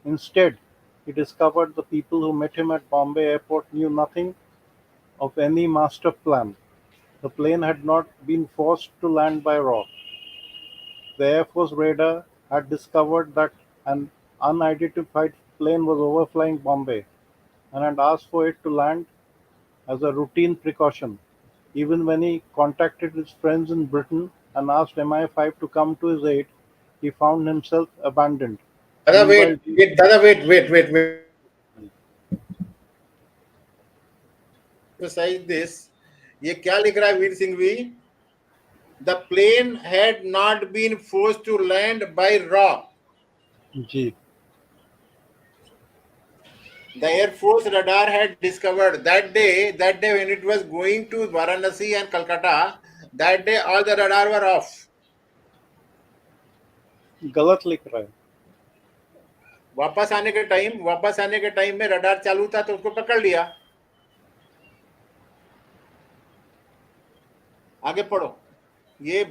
Instead, he discovered the people who met him at Bombay airport knew nothing of any master plan. The plane had not been forced to land by RAW. The Air Force radar had discovered that an unidentified plane was overflying Bombay and had asked for it to land as a routine precaution. Even when he contacted his friends in Britain and asked MI5 to come to his aid, he found himself abandoned. Dada, Meanwhile, wait. Emphasize this. ये क्या लिख रहा है वीर सिंह भी? The plane had not been forced to land by RAW. G. The Air Force radar had discovered that day when it was going to Varanasi and Calcutta, that day all the radar were off. गलत लिख रहा है. वापस आने के time में radar चालू था तो उसको पकड़ लिया. आगे पढ़ो. ये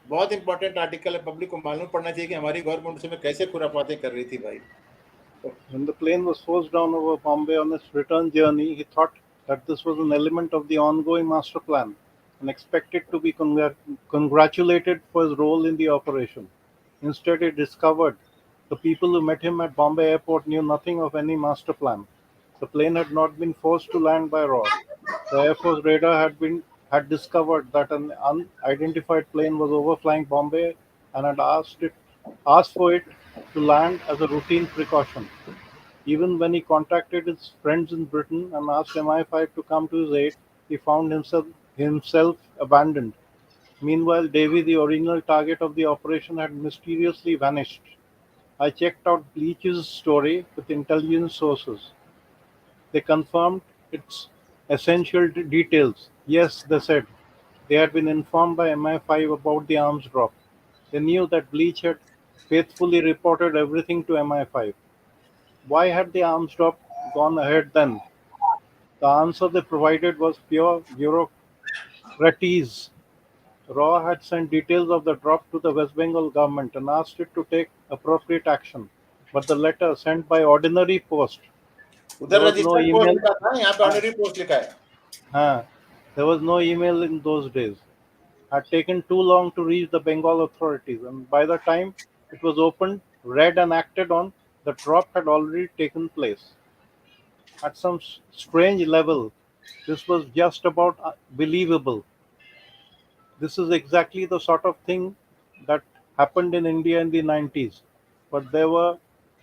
बहुत इंपॉर्टेंट आर्टिकल है, पब्लिक को मालूम पड़ना चाहिए कि हमारी गवर्नमेंट उसमें कैसे खुरापातें कर रही थी भाई. When the plane was forced down over Bombay on its return journey, he thought that this was an element of the ongoing master plan and expected to be congratulated for his role in the operation. Instead, he discovered the people who met him at Bombay airport knew nothing of any master plan. The plane had not been forced to land by RAW. The Air Force radar had discovered that an unidentified plane was overflying Bombay and had asked for it to land as a routine precaution. Even when he contacted his friends in Britain and asked MI5 to come to his aid, he found himself abandoned. Meanwhile, Davy, the original target of the operation, had mysteriously vanished. I checked out Bleach's story with intelligence sources. They confirmed its essential details. Yes, they said, they had been informed by MI5 about the arms drop. They knew that Bleach had faithfully reported everything to MI5. Why had the arms drop gone ahead then? The answer they provided was pure bureaucraties. RAW had sent details of the drop to the West Bengal government and asked it to take appropriate action. But the letter sent by ordinary post. उधर registered post लिखा था, यहाँ पे ordinary post लिखा है. There was no email in those days. Had taken too long to reach the Bengal authorities, and by the time it was opened, read and acted on, the drop had already taken place. At some strange level, this was just about believable. This is exactly the sort of thing that happened in India in the 90s, but there were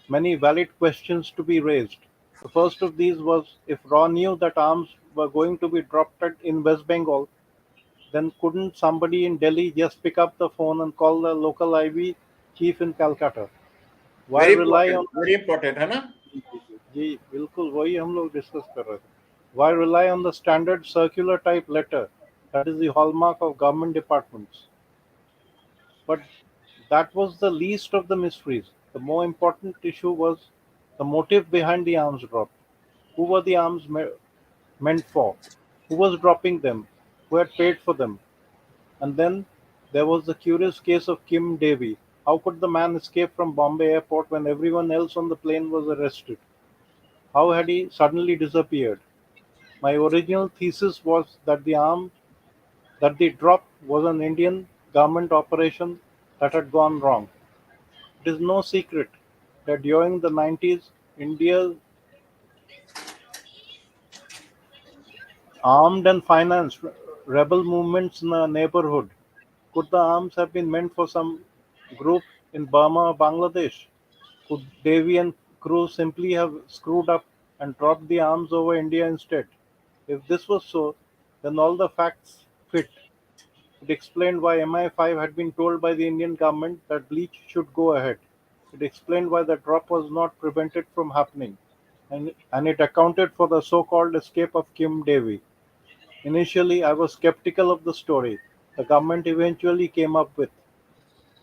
many valid questions to be raised. The first of these was if RAW knew that arms were going to be dropped in West Bengal, then couldn't somebody in Delhi just pick up the phone and call the local IB chief in Calcutta? Why rely on very important है ना? जी बिल्कुल वही हम लोग discuss कर रहे थे. Why rely on the standard circular type letter that is the hallmark of government departments? But that was the least of the mysteries. The more important issue was The motive behind the arms drop. Who were the arms meant for? Who was dropping them? Who had paid for them? And then there was the curious case of Kim Davy. How could the man escape from Bombay airport when everyone else on the plane was arrested? How had he suddenly disappeared? My original thesis was that the drop was an Indian government operation that had gone wrong. It is no secret that during the 90s, India armed and financed rebel movements in the neighborhood. Could the arms have been meant for some group in Burma or Bangladesh? Could Davy and crew simply have screwed up and dropped the arms over India instead? If this was so, then all the facts fit. It explained why MI5 had been told by the Indian government that Bleach should go ahead. It explained why the drop was not prevented from happening. And it accounted for the so-called escape of Kim Davy. Initially, I was skeptical of the story the government eventually came up with.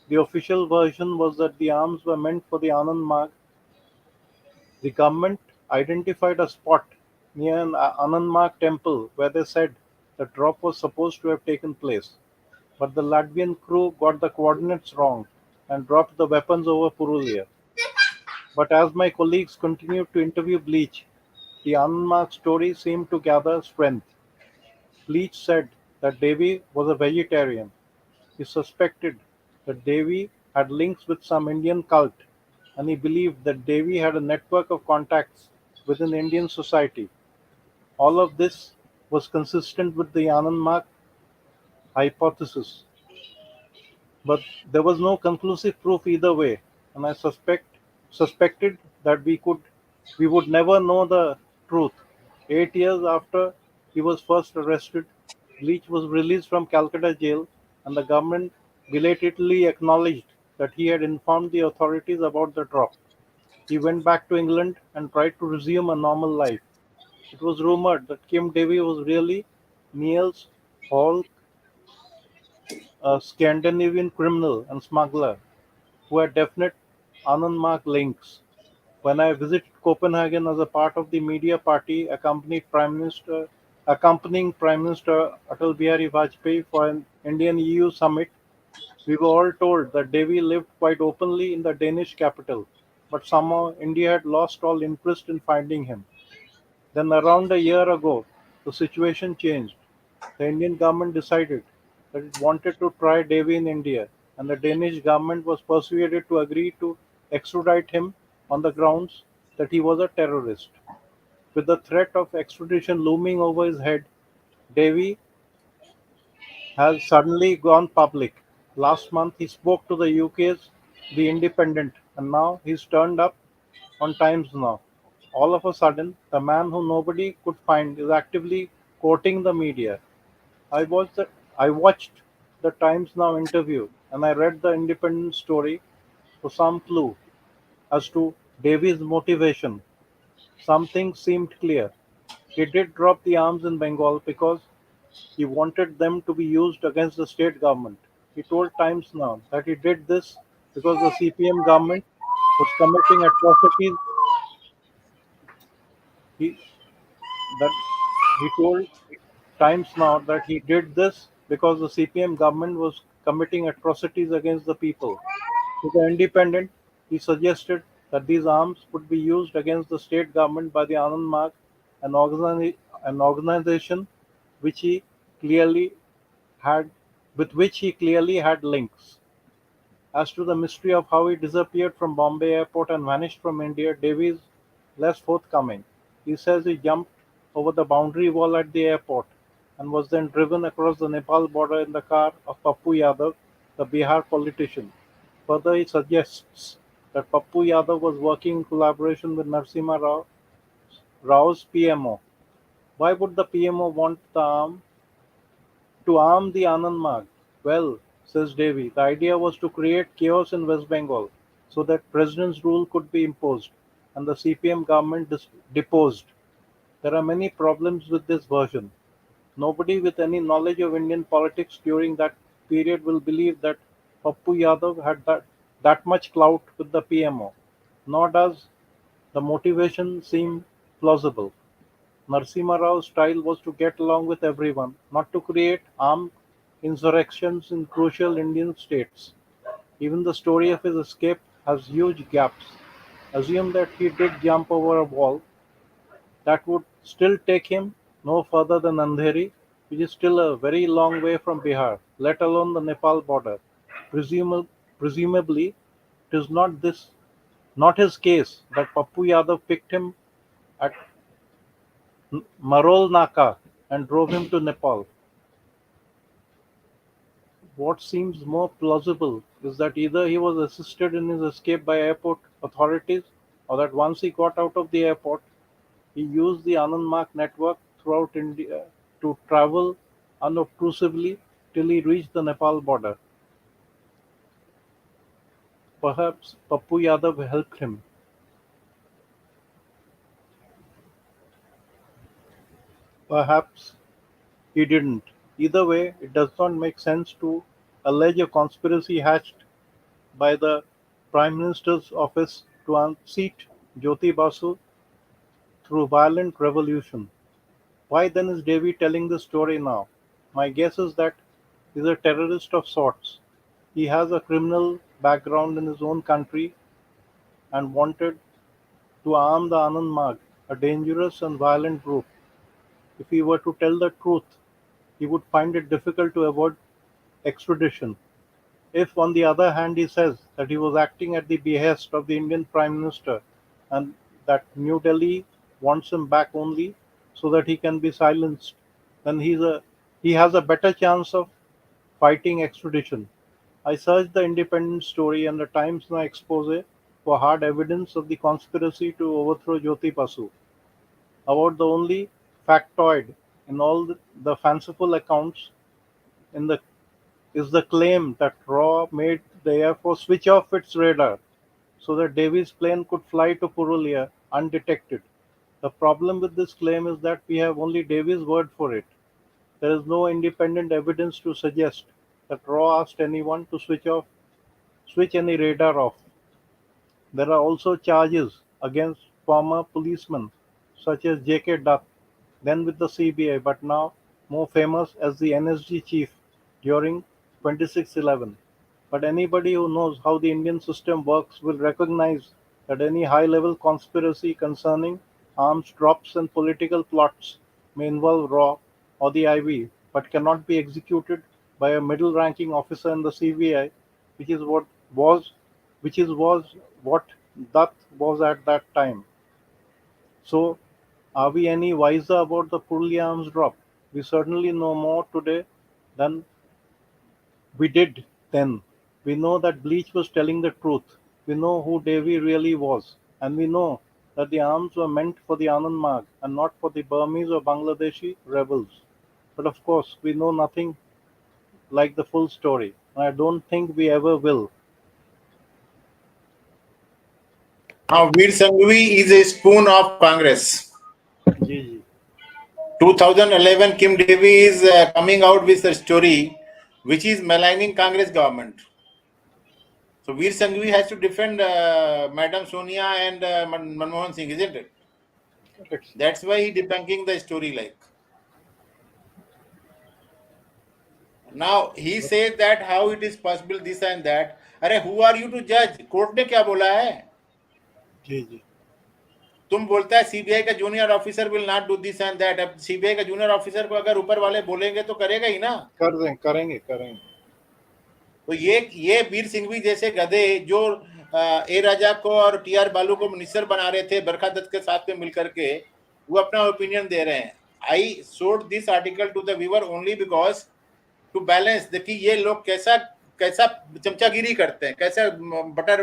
The official version was that the arms were meant for the Anand Marg. The government identified a spot near an Anand Marg temple where they said the drop was supposed to have taken place. But the Latvian crew got the coordinates wrong and dropped the weapons over Purulia. But as my colleagues continued to interview Bleach, the Anand Marg story seemed to gather strength. Bleach said that Davy was a vegetarian. He suspected that Davy had links with some Indian cult, and he believed that Davy had a network of contacts within Indian society. All of this was consistent with the Anand Marg hypothesis, but there was no conclusive proof either way, and I suspected that we would never know the truth. 8 years after he was first arrested, Leach was released from Calcutta jail, and the government belatedly acknowledged that he had informed the authorities about the drop. He went back to England and tried to resume a normal life. It was rumored that Kim Davy was really Niels Holck, a Scandinavian criminal and smuggler who had definite Anand links. When I visited Copenhagen as a part of the media party accompanying Prime Minister Atal Bihari Vajpayee for an Indian EU summit, we were all told that Davy lived quite openly in the Danish capital, but somehow India had lost all interest in finding him. Then around a year ago, the situation changed. The Indian government decided that it wanted to try Davy in India, and the Danish government was persuaded to agree to extradite him on the grounds that he was a terrorist. With the threat of extradition looming over his head, Davy has suddenly gone public. Last month he spoke to the UK's The Independent, and now he's turned up on Times Now. All of a sudden, the man who nobody could find is actively courting the media. I watched the, I watched the Times Now interview and I read the Independent story for some clue as to Davy's motivation. Something seemed clear. He did drop the arms in Bengal because he wanted them to be used against the state government. He told Times Now that he did this because the CPM government was committing atrocities. He that he told Times Now that he did this because the CPM government was committing atrocities against the people. To the Independent, he suggested that these arms would be used against the state government by the Anand Marg, an organization which he clearly had with which he clearly had links. As to the mystery of how he disappeared from Bombay airport and vanished from India, Davy is less forthcoming. He says he jumped over the boundary wall at the airport and was then driven across the Nepal border in the car of Pappu Yadav, the Bihar politician. Further, he suggests that Pappu Yadav was working in collaboration with Narasimha Rao's PMO. Why would the PMO want to arm the Anand Marg? Well, says Davy, the idea was to create chaos in West Bengal so that president's rule could be imposed and the CPM government deposed. There are many problems with this version. Nobody with any knowledge of Indian politics during that period will believe that Pappu Yadav had that much clout with the PMO. Nor does The motivation seemed plausible. Narasimha Rao's style was to get along with everyone, not to create armed insurrections in crucial Indian states. Even the story of his escape has huge gaps. Assume that he did jump over a wall, that would still take him no further than Andheri, which is still a very long way from Bihar, let alone the Nepal border. Presumably, it is not his case that Pappu Yadav picked him at Marol Naka and drove him to Nepal. What seems more plausible is that either he was assisted in his escape by airport authorities, or that once he got out of the airport, he used the Anand Marg network throughout India to travel unobtrusively till he reached the Nepal border. Perhaps Pappu Yadav helped him. Perhaps he didn't. Either way, it does not make sense to allege a conspiracy hatched by the Prime Minister's office to unseat Jyoti Basu through violent revolution. Why then is Davy telling this story now? My guess is that he's a terrorist of sorts. He has a criminal background in his own country and wanted to arm the Anand Marg, a dangerous and violent group. If he were to tell the truth, he would find it difficult to avoid extradition. If, on the other hand, he says that he was acting at the behest of the Indian Prime Minister and that New Delhi wants him back only so that he can be silenced, then he has a better chance of fighting extradition. I searched the Independent story and the Times Now expose for hard evidence of the conspiracy to overthrow Jyoti Basu. About the only factoid in all the fanciful accounts in the is the claim that RAW made the Air Force switch off its radar so that Davy's plane could fly to Purulia undetected. The problem with this claim is that we have only Davy's word for it. There is no independent evidence to suggest that RAW asked anyone to switch any radar off. There are also charges against former policemen such as J.K. Dutt, then with the CBI but now more famous as the NSG chief during 2611. But anybody who knows how the Indian system works will recognize that any high-level conspiracy concerning arms drops and political plots may involve RAW or the IV, but cannot be executed by a middle-ranking officer in the CBI, which is was was what Dutt was at that time. So, are we any wiser about the Purulia Arms Drop? We certainly know more today than we did then. We know that Bleach was telling the truth. We know who Davy really was. And we know that the arms were meant for the Anand Marg and not for the Burmese or Bangladeshi rebels. But of course, we know nothing like the full story. And I don't think we ever will. Now, Veer Sanghvi is a spoon of Congress. 2011, Kim Davy is coming out with a story which is maligning Congress government. So Veer Sanghvi has to defend Madam Sonia and Manmohan Singh, isn't it? That's why he debunking the story like. Now he says that how it is possible this and that. अरे who are you to judge? Court ने क्या बोला है? जी जी. तुम बोलता है CBI का junior officer will not do this and that. अब सीबीआई का जूनियर ऑफिसर को अगर ऊपर वाले बोलेंगे तो करेगा ही ना. करेंगे. तो ये वीर सिंघवी जैसे गधे जो ए राजा को और टीआर बालू को मिनिस्टर बना रहे थे बरखा दत्त के साथ में मिलकर के, वो अपना ओपिनियन दे रहे हैं. I showed this article to the viewer only because to balance देखिए ये लोग कैसा चमचागिरी करते हैं, कैसा बटर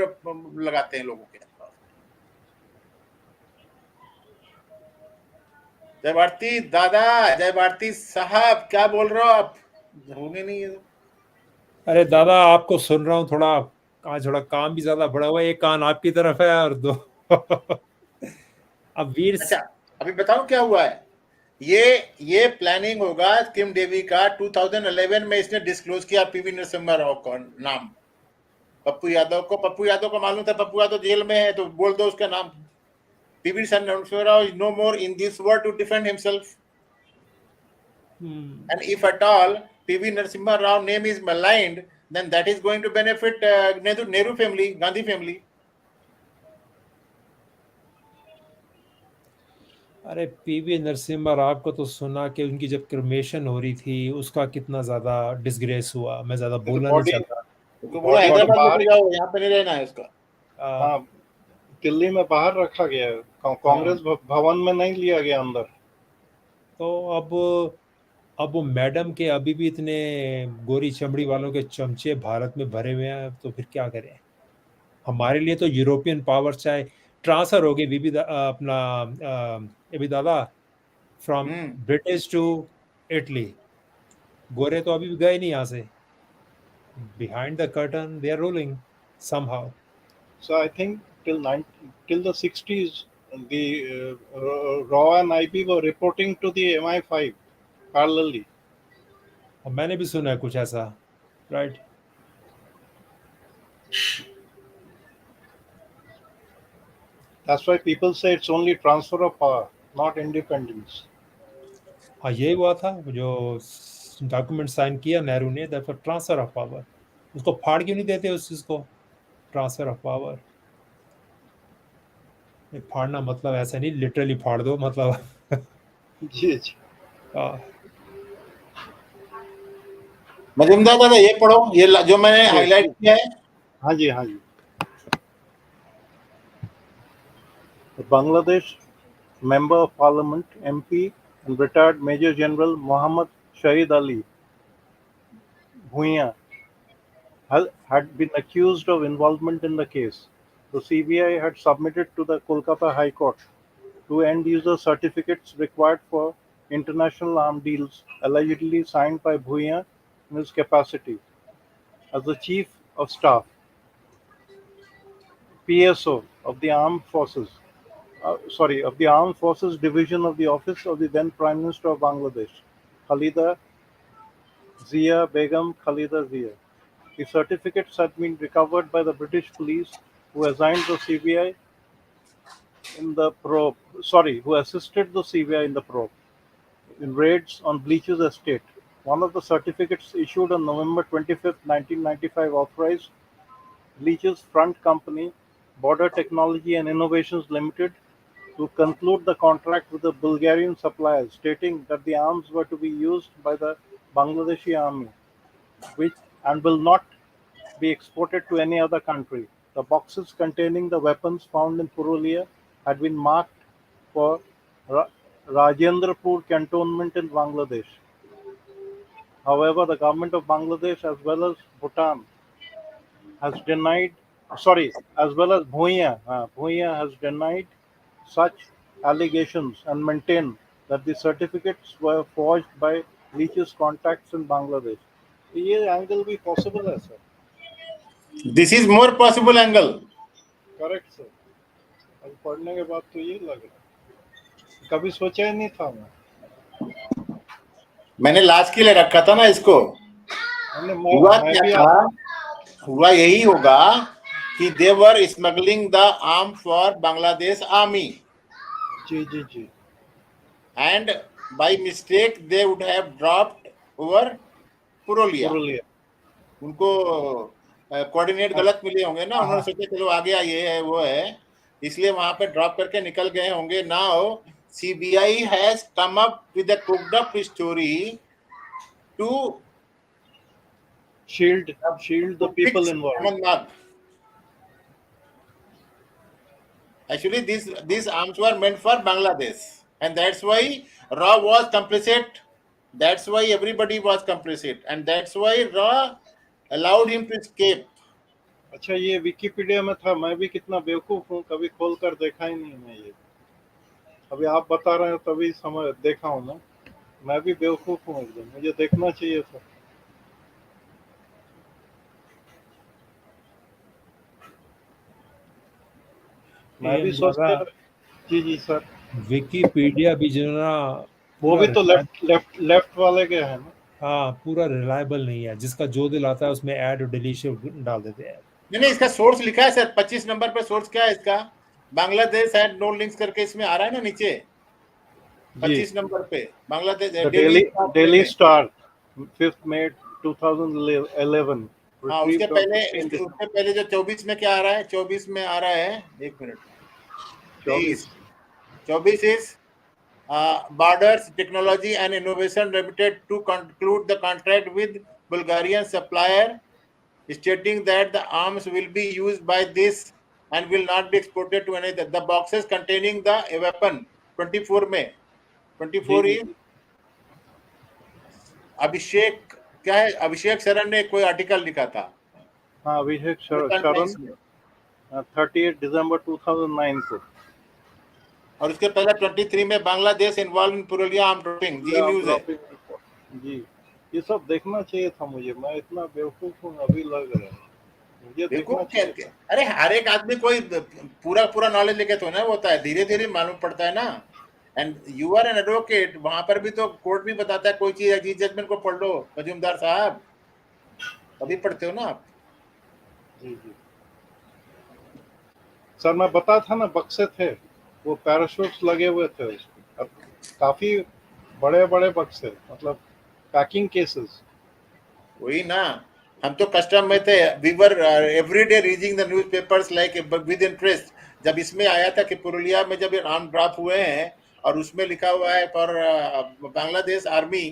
लगाते हैं लोगों के. जय भारती दादा, जय भारती साहब, क्या बोल रहे हो आप? होंगे नहीं ये. अरे दादा आपको सुन रहा हूँ, थोड़ा काम भी ज्यादा बड़ा हुआ है. एक कान आपकी तरफ है और दो अब वीर. अच्छा अभी बताओ क्या हुआ है. ये प्लानिंग होगा किम डेवी का. 2011 में इसने डिस्क्लोज किया पीवी नरसिम्हा राव का नाम. पप्पू यादव को मालूम था. पप्पू यादव जेल में है तो बोल दो उसका नाम. PV Narasimha Rao is no more in this world to defend himself. And if at all PV Narasimha Rao name is maligned, then that is going to benefit Nehru family, Gandhi family. अरे PV Narasimha Rao को तो सुना कि उनकी जब cremation हो रही थी उसका कितना ज्यादा डिसग्रेस हुआ। मैं ज्यादा बोलना नहीं चाहता। तो बोला हैदराबाद में जाओ, यहाँ पे नहीं रहना है इसका। हाँ, दिल्ली में बाहर रखा गया है, कांग्रेस भवन में नहीं लिया गया अंदर। तो अब वो मैडम के अभी भी इतने गोरी चमड़ी वालों के चमचे भारत में भरे हुए हैं, तो फिर क्या करें। हमारे लिए तो यूरोपियन पावर चाहे ट्रांसफर हो गई अपना अभी दादा फ्रॉम ब्रिटिश टू इटली, गोरे तो अभी भी गए नहीं यहाँ से। Behind the curtain they are ruling somehow. So I think till the 60s, the RAW and IB were reporting to the MI5 parallelly. और मैंने भी सुना है कुछ ऐसा, right. That's why people say it's only transfer of power, not independence. हाँ, यही हुआ था जो डॉक्यूमेंट साइन किया नेहरू ने, that for transfer of power. उसको फाड़ क्यों नहीं देते उस चीज को, ट्रांसफर ऑफ पावर। फाड़ना मतलब ऐसा नहीं लिटरली फाड़ दो, मतलब जी जी। मजुमदार दादा ये पढ़ो, ये जो मैंने हाईलाइट किया है। हाँ जी हाँ जी। Bangladesh Member of Parliament MP and retired Major General Muhammad Shahid Ali Bhuiya had been accused of involvement in the case. The CBI had submitted to the Kolkata High Court two end-user certificates required for international arms deals allegedly signed by Bhuiya in his capacity as the Chief of Staff, PSO of the Armed Forces. Of the Armed Forces Division of the Office of the then Prime Minister of Bangladesh, Khalida Zia Begum Khalida Zia. The certificates had been recovered by the British police who assigned the CBI in the probe. Who assisted the CBI in the probe in raids on Bleach's estate. One of the certificates issued on November 25, 1995 authorized Bleach's front company, Border Technology and Innovations Limited, to conclude the contract with the Bulgarian suppliers, stating that the arms were to be used by the Bangladeshi army, which and will not be exported to any other country. The boxes containing the weapons found in Purulia had been marked for Rajendrapur cantonment in Bangladesh. However, the government of Bangladesh as well as Bhutan has denied, as well as Bhuiya has denied such allegations and maintained that the certificates were forged by Leach's contacts in Bangladesh. ये angle भी possible है sir. This is more possible angle. Correct sir. अब पढ़ने के बाद तो ये लग रहा, कभी सोचा ही नहीं था मैंने लास्ट के लिए रखा था ना इसको। हुआ क्या था, हुआ यही होगा कि they were smuggling the arms for Bangladesh army. जी. And by mistake they would have dropped over Purulia. उनको कोऑर्डिनेट गलत मिले होंगे ना, उन्होंने सोचा चलो आगे ये है वो है, इसलिए वहां पे ड्रॉप करके निकल गए होंगे। Now CBI has come up with a cooked up story to shield the people involved. Actually, these arms were meant for Bangladesh, and that's why RAW was complicit. That's why everybody was complicit, and that's why RAW allowed him to escape. अच्छा, ये Wikipedia में था, मैं भी कितना बेवकूफ हूँ, कभी खोल कर देखा ही नहीं मैं ये। अभी आप बता रहे हैं तभी समझ देखा हूँ ना, मैं भी बेवकूफ हूँ एकदम, मुझे देखना चाहिए था। मैं भी सोचता जी सर। विकिपीडिया भी जो ना वो भी तो लेफ्ट वाले के हैं ना। हाँ, पूरा रिलायबल नहीं है, जिसका जो दिल आता है उसमें ऐड और डिलीशन डाल देते हैं। नहीं, इसका सोर्स लिखा है सर, 25 नंबर पे सोर्स क्या है इसका? बांग्लादेश हैड नो लिंक्स करके इसमें आ रहा है ना नीचे 25 नंबर पे Bangladesh daily star 5th May 2011 हाँ उसके पहले जो 24 में क्या आ रहा है 24 में आ रहा है 1 minute 24 is Borders Technology and Innovation Limited to conclude the contract with Bulgarian supplier, stating that the arms will be used by this and will not be exported to any. The boxes containing the weapon 24 में 24 is अभिषेक क्या है अभिषेक शरण ने कोई article लिखा था हाँ अभिषेक शरण 38 दिसंबर 2009 को और उसके पहले 23 में Bangladesh involve in Purulia arm dropping Zee News है जी ये सब देखना चाहिए था मुझे मैं इतना बेवकूफ हूँ अभी लग रहा है मुझे देखना चाहिए अरे हर एक आदमी कोई पूरा नॉलेज लेके तो ना होता है धीरे धीरे मालूम पड़ता है ना and you are an advocate वहां पर भी तो कोर्ट भी बताता है कोई चीज जजमेंट को पढ़ लो मजूमदार साहब अभी पढ़ते हो ना आप जी जी सर मैं बता था ना बक्से थे वो पैराशूट्स लगे हुए थे उसमें काफी बड़े बड़े बक्से मतलब पैकिंग केसेस वही ना हम तो कस्टम में थे we were everyday reading the newspapers like with interest जब इसमें आया था कि पुरुलिया में जब आर्म ड्रॉप हुए हैं और उसमें लिखा हुआ है फॉर बांग्लादेश आर्मी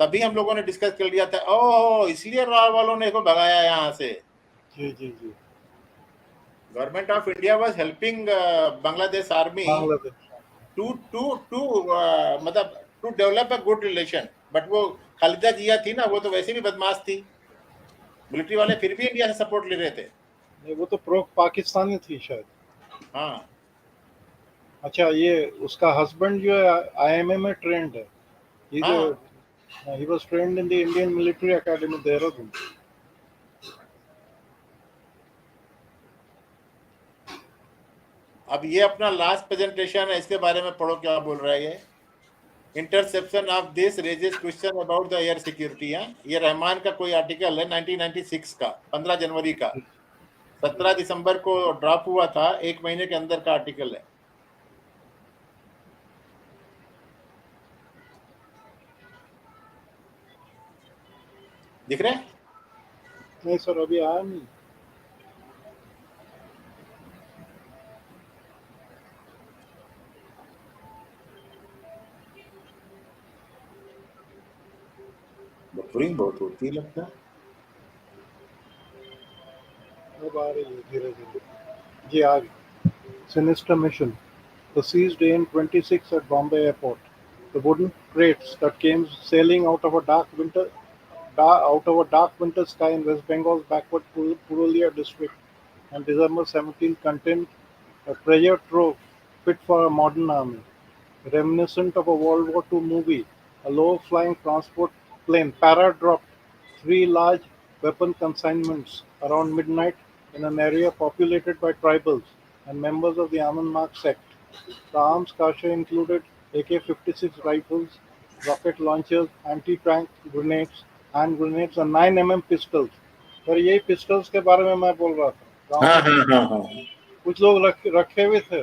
तभी हम लोगों ने डिस्कस कर लिया था ओह इसलिए राव वालों ने इसको भगाया यहाँ से जी जी जी government of India was helping Bangladesh army to मतलब to develop a good relation but वो खालिदा जिया थी ना वो तो वैसे भी बदमाश थी मिलिट्री वाले फिर भी इंडिया से सपोर्ट ले रहे थे नहीं वो तो प्रो पाकिस्तानी थी शायद हाँ अच्छा ये उसका हस्बैंड जो है आईएमए में ट्रेंड है ये जो he was trend in the Indian military academy Dehradun अब ये अपना लास्ट प्रेजेंटेशन है इसके बारे में पढ़ो क्या बोल रहा है ये interception of this raises question about the air security है ये रहमान का कोई आर्टिकल है 1996 का 15 जनवरी का 17 दिसंबर को ड्रॉप हुआ था 1 महीने के अंदर का आर्टिकल है दिख रहे नहीं सर अभी आया नहीं बफरिंग बहुत होती है लगता है अब आ रही है धीरे धीरे जी आ गई sinister mission The seized AN-26 at Bombay Airport. The wooden crates that came sailing out of a dark winter sky in West Bengal's backward Purulia district on December 17 contained a treasure trove fit for a modern army, reminiscent of a World War II movie. A low-flying transport plane para-dropped 3 large weapon consignments around midnight in an area populated by tribals and members of the Ananda Marga sect. The arms cache included AK-56 rifles, rocket launchers, anti-tank grenades, hand grenades, and 9mm pistols. पर यही pistols के बारे में मैं बोल रहा था. हाँ. कुछ लोग रखे हुए थे.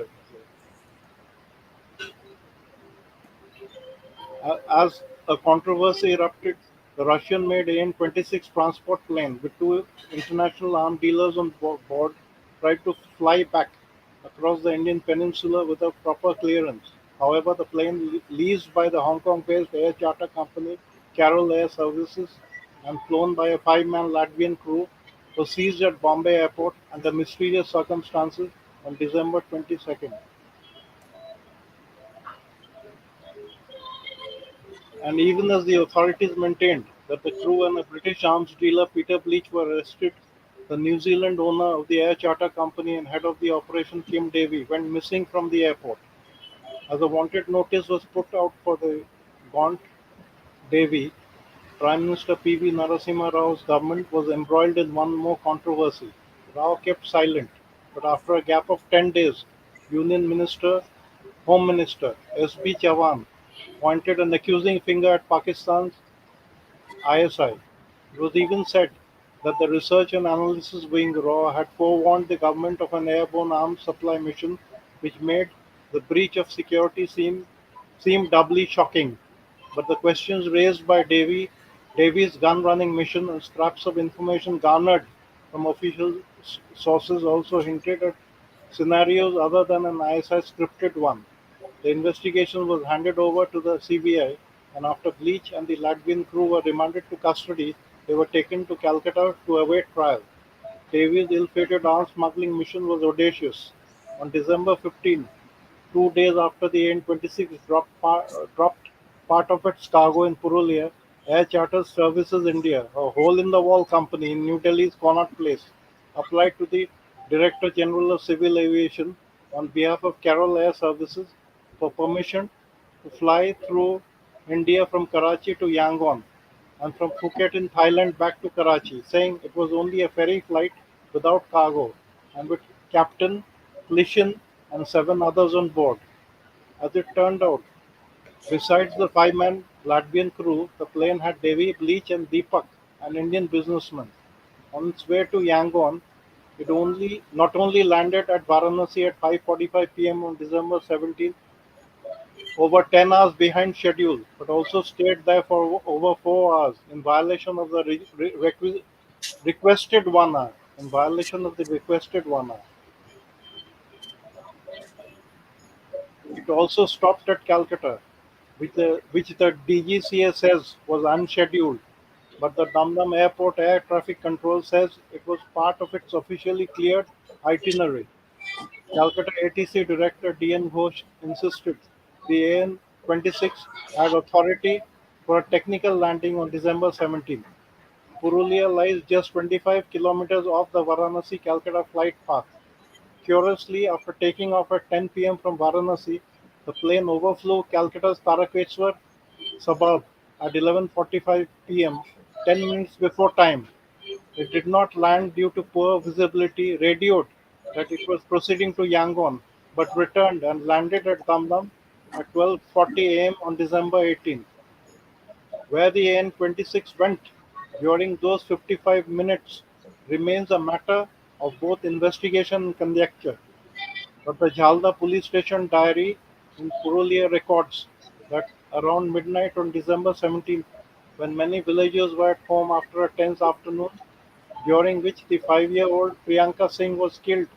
As a controversy erupted, the Russian-made AN-26 transport plane with 2 international arms dealers on board tried to fly back across the Indian peninsula without proper clearance. However, the plane leased by the Hong Kong-based air charter company Carol Air Services and flown by a 5-man Latvian crew was seized at Bombay Airport under mysterious circumstances on December 22nd. And even as the authorities maintained that the crew and a British arms dealer Peter Bleach were arrested, the New Zealand owner of the air charter company and head of the operation, Kim Davy, went missing from the airport. As a wanted notice was put out for the gaunt Davy, Prime Minister P.V. Narasimha Rao's government was embroiled in one more controversy. Rao kept silent, but after a gap of 10 days, Union Minister, Home Minister S.B. Chavan pointed an accusing finger at Pakistan's ISI. It was even said that the Research and Analysis Wing RAW had forewarned the government of an airborne arms supply mission which made the breach of security seem doubly shocking. But the questions raised by Davy's gun-running mission and scraps of information garnered from official sources also hinted at scenarios other than an ISI scripted one. The investigation was handed over to the CBI, and after Bleach and the Latvian crew were remanded to custody, they were taken to Calcutta to await trial. Davy's ill-fated arms smuggling mission was audacious. On December 15, 2 days after the An-26 dropped part of its cargo in Purulia, Air Charter Services India, a hole-in-the-wall company in New Delhi's Connaught Place, applied to the Director General of Civil Aviation on behalf of Carol Air Services for permission to fly through India from Karachi to Yangon and from Phuket in Thailand back to Karachi, saying it was only a ferry flight without cargo and with Captain Clishan and 7 others on board. As it turned out, besides the 5-man Latvian crew, the plane had Davy, Bleach, and Deepak, an Indian businessman. On its way to Yangon, it not only landed at Varanasi at 5:45 p.m. on December 17th, over 10 hours behind schedule, but also stayed there for over 4 hours in violation of the requested 1 hour. In violation of the requested 1 hour. It also stopped at Calcutta, which the DGCA says was unscheduled, but the Dum Airport Air Traffic Control says it was part of its officially cleared itinerary. Calcutta ATC Director D.N. Ghosh insisted the AN-26 had authority for a technical landing on December 17. Purulia lies just 25 kilometers off the Varanasi-Calcutta flight path. Curiously, after taking off at 10 p.m. from Varanasi, the plane overflew Calcutta's Tarakeswar suburb at 11:45 p.m., 10 minutes before time. It did not land due to poor visibility, radioed that it was proceeding to Yangon, but returned and landed at Damdam at 12:40 a.m. on December 18. Where the AN-26 went during those 55 minutes remains a matter of both investigation and conjecture. But the Jhalda police station diary in Purulia records that around midnight on December 17th, when many villagers were at home after a tense afternoon, during which the 5-year-old Priyanka Singh was killed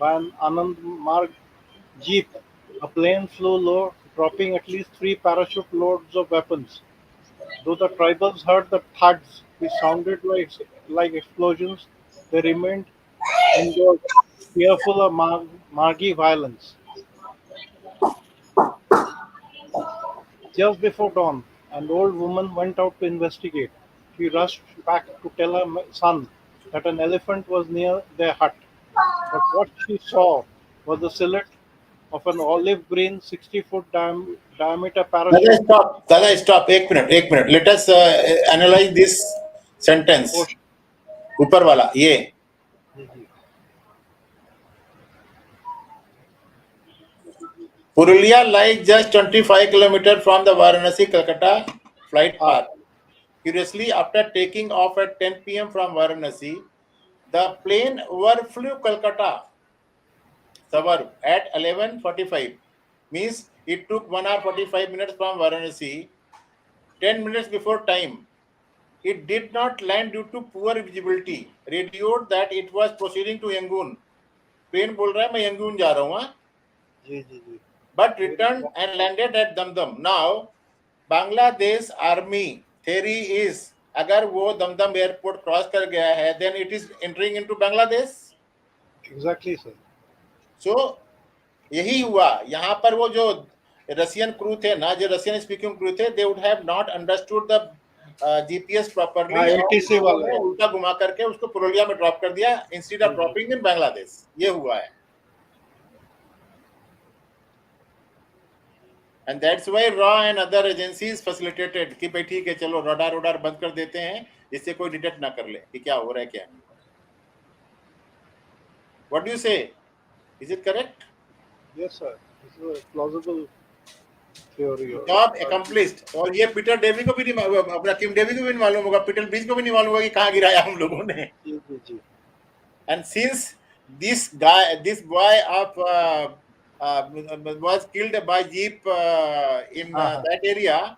by an Ananda Marga jeep, a plane flew low, dropping at least 3 parachute loads of weapons. Though the tribals heard the thuds, which sounded like explosions, they remained indoors, fearful of Margi violence. Just before dawn, an old woman went out to investigate. She rushed back to tell her son that an elephant was near their hut. But what she saw was the silhouette of an olive green 60-foot diameter parachute. दादा stop एक minute let us analyze this sentence Oh, ऊपर वाला ये Purulia lies just 25 kilometers from the Varanasi Calcutta flight path. Curiously, after taking off at 10 p.m. from Varanasi, the plane overflew Calcutta suburb at 11:45. Means it took 1 hour 45 minutes from Varanasi, 10 minutes before time. It did not land due to poor visibility. Radioed that it was proceeding to Yangon. Plane बोल रहा है मैं Yangon जा रहा हूँ हाँ. जी. But returned and landed at Damdam. Now, Bangladesh Army theory is अगर वो दमदम एयरपोर्ट क्रॉस कर गया है then it is entering into Bangladesh. Exactly, sir. So यही हुआ यहाँ पर वो जो रशियन क्रू थे ना जो रशियन स्पीकिंग क्रू थे they would have not understood the GPS properly. ATC वाले उल्टा घुमा करके उसको पुरुलिया में ड्रॉप कर दिया instead of dropping in Bangladesh. ये हुआ है. And that's why RAW and other agencies facilitated कि भाई ठीक है चलो रडार बंद कर देते हैं जिससे कोई डिटेक्ट ना कर ले कि क्या हो रहा है क्या. What do you say? Is it correct? Yes, sir. This is a plausible theory. Job accomplished. और ये पीटर डेवी को भी नहीं अपना किम डेवी को भी नहीं मालूम होगा पीटर बीच को भी नहीं मालूम होगा कि कहाँ गिराया हम लोगों ने. जी. And since this boy of was killed by jeep in that area.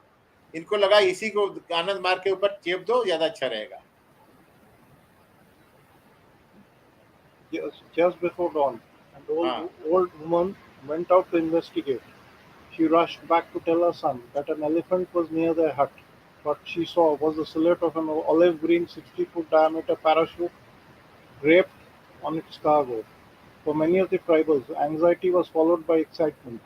इनको लगा इसी को आनंद मार्ग के ऊपर चेप दो, ज्यादा अच्छा रहेगा. Just before dawn, an old woman went out to investigate. She rushed back to tell her son that an elephant was near their hut. What she saw was the silhouette of an olive green 60-foot diameter parachute draped on its cargo. For many of the tribals, anxiety was followed by excitement.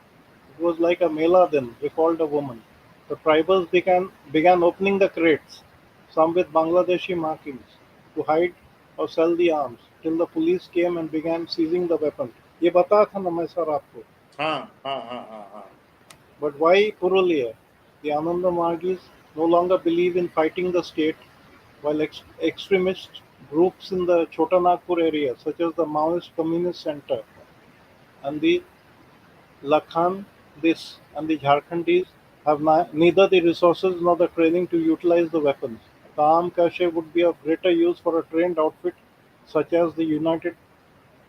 It was like a mela then, recalled a woman. The tribals began opening the crates, some with Bangladeshi markings, to hide or sell the arms, till the police came and began seizing the weapons. ये बताया था ना मैं sir आपको. हाँ. But why Purulia? The Ananda Margis no longer believe in fighting the state, while extremist groups in the Chota Nagpur area, such as the Maoist Communist Center and the Lakhandis and the Jharkhandis, have neither the resources nor the training to utilize the weapons. The arm cache would be of greater use for a trained outfit such as the United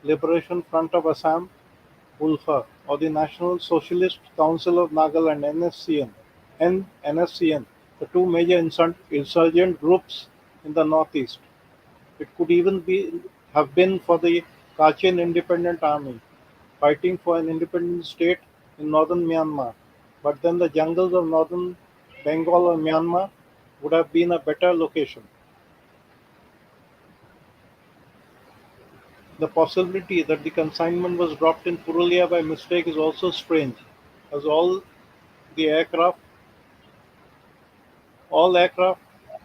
Liberation Front of Assam, ULFA, or the National Socialist Council of Nagaland (NSCN), the two major insurgent groups in the northeast. It could even have been for the Kachin Independent Army, fighting for an independent state in northern Myanmar. But then the jungles of northern Bengal or Myanmar would have been a better location. The possibility that the consignment was dropped in Purulia by mistake is also strange, as all aircraft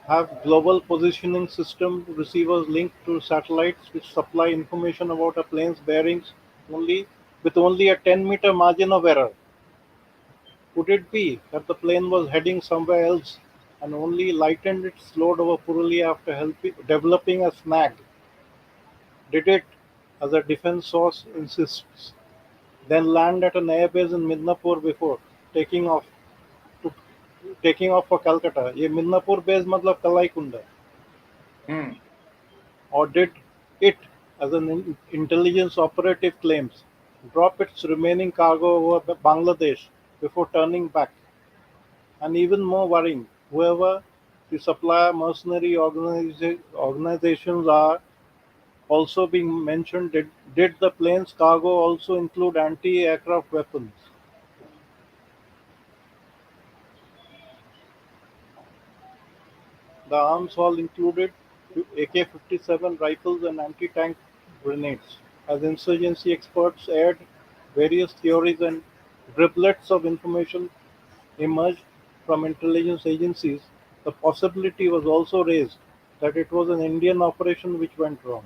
have global positioning system receivers linked to satellites which supply information about a plane's bearings with only a 10-meter margin of error. Could it be that the plane was heading somewhere else and only lightened its load over Purulia after developing a snag? Did it, as a defense source insists, then land at an airbase in Midnapur before taking off for Calcutta? ये Midnapur base मतलब Kalaikunda. Or did it, as an intelligence operative claims, drop its remaining cargo over Bangladesh before turning back? And even more worrying, whoever the supplier mercenary organizations are also being mentioned, did the plane's cargo also include anti-aircraft weapons? The arms haul included AK-57 rifles and anti-tank grenades. As insurgency experts aired various theories and driblets of information emerged from intelligence agencies, the possibility was also raised that it was an Indian operation which went wrong.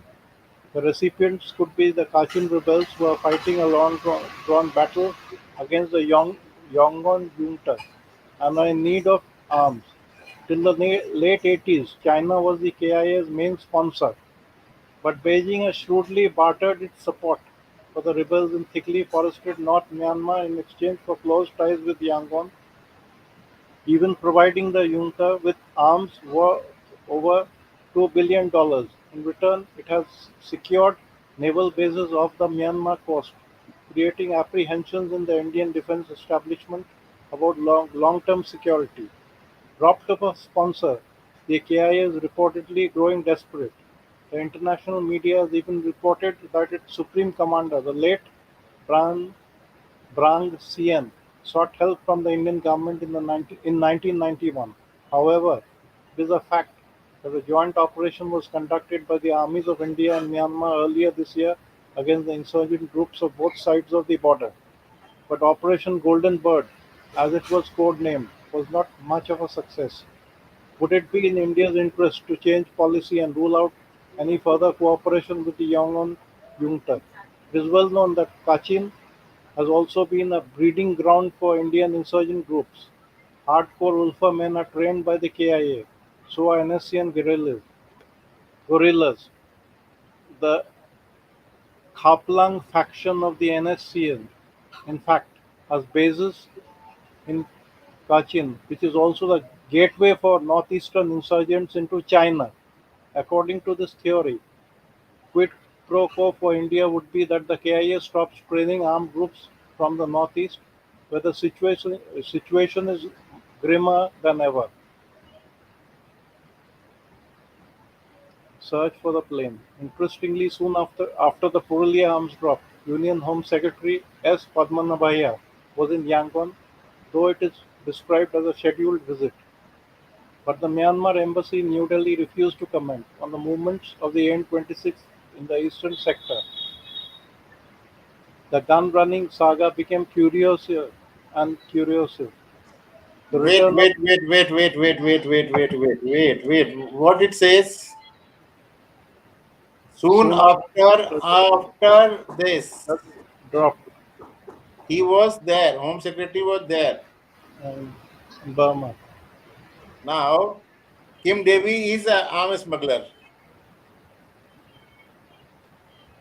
The recipients could be the Kachin rebels who are fighting a long-drawn battle against the Yangon junta and are in need of arms. Till the late 80s, China was the KIA's main sponsor, but Beijing has shrewdly bartered its support for the rebels in thickly forested North Myanmar in exchange for close ties with Yangon, even providing the junta with arms worth over $2 billion. In return, it has secured naval bases off the Myanmar coast, creating apprehensions in the Indian defense establishment about long-term security. Dropped of a sponsor, the KIA is reportedly growing desperate. The international media has even reported that its supreme commander, the late Brang Sien, sought help from the Indian government in 1991. However, it is a fact that a joint operation was conducted by the armies of India and Myanmar earlier this year against the insurgent groups of both sides of the border. But Operation Golden Bird, as it was codenamed, was not much of a success. Would it be in India's interest to change policy and rule out any further cooperation with the Yangon junta? It is well known that Kachin has also been a breeding ground for Indian insurgent groups. Hardcore Ulfa men are trained by the KIA, so are NSCN guerrillas. The Khaplang faction of the NSCN, in fact, has bases in Kachin, which is also the gateway for northeastern insurgents into China. According to this theory, quid pro quo for India would be that the KIA stops training armed groups from the northeast, where the situation is grimmer than ever. Search for the plane. Interestingly, soon after the Purulia Arms Drop, Union Home Secretary S. Padmanabhaiah was in Yangon, though it is described as a scheduled visit. But the Myanmar embassy in New Delhi refused to comment on the movements of the N-26 in the eastern sector. The gun-running saga became curiouser and curiouser. The Wait, return of wait, wait, wait, wait, wait, wait, wait, wait, wait, wait, wait. What it says? Soon soon after this, after drop he was there. Home Secretary was there. in Burma. Now, Kim Davy is an arms smuggler.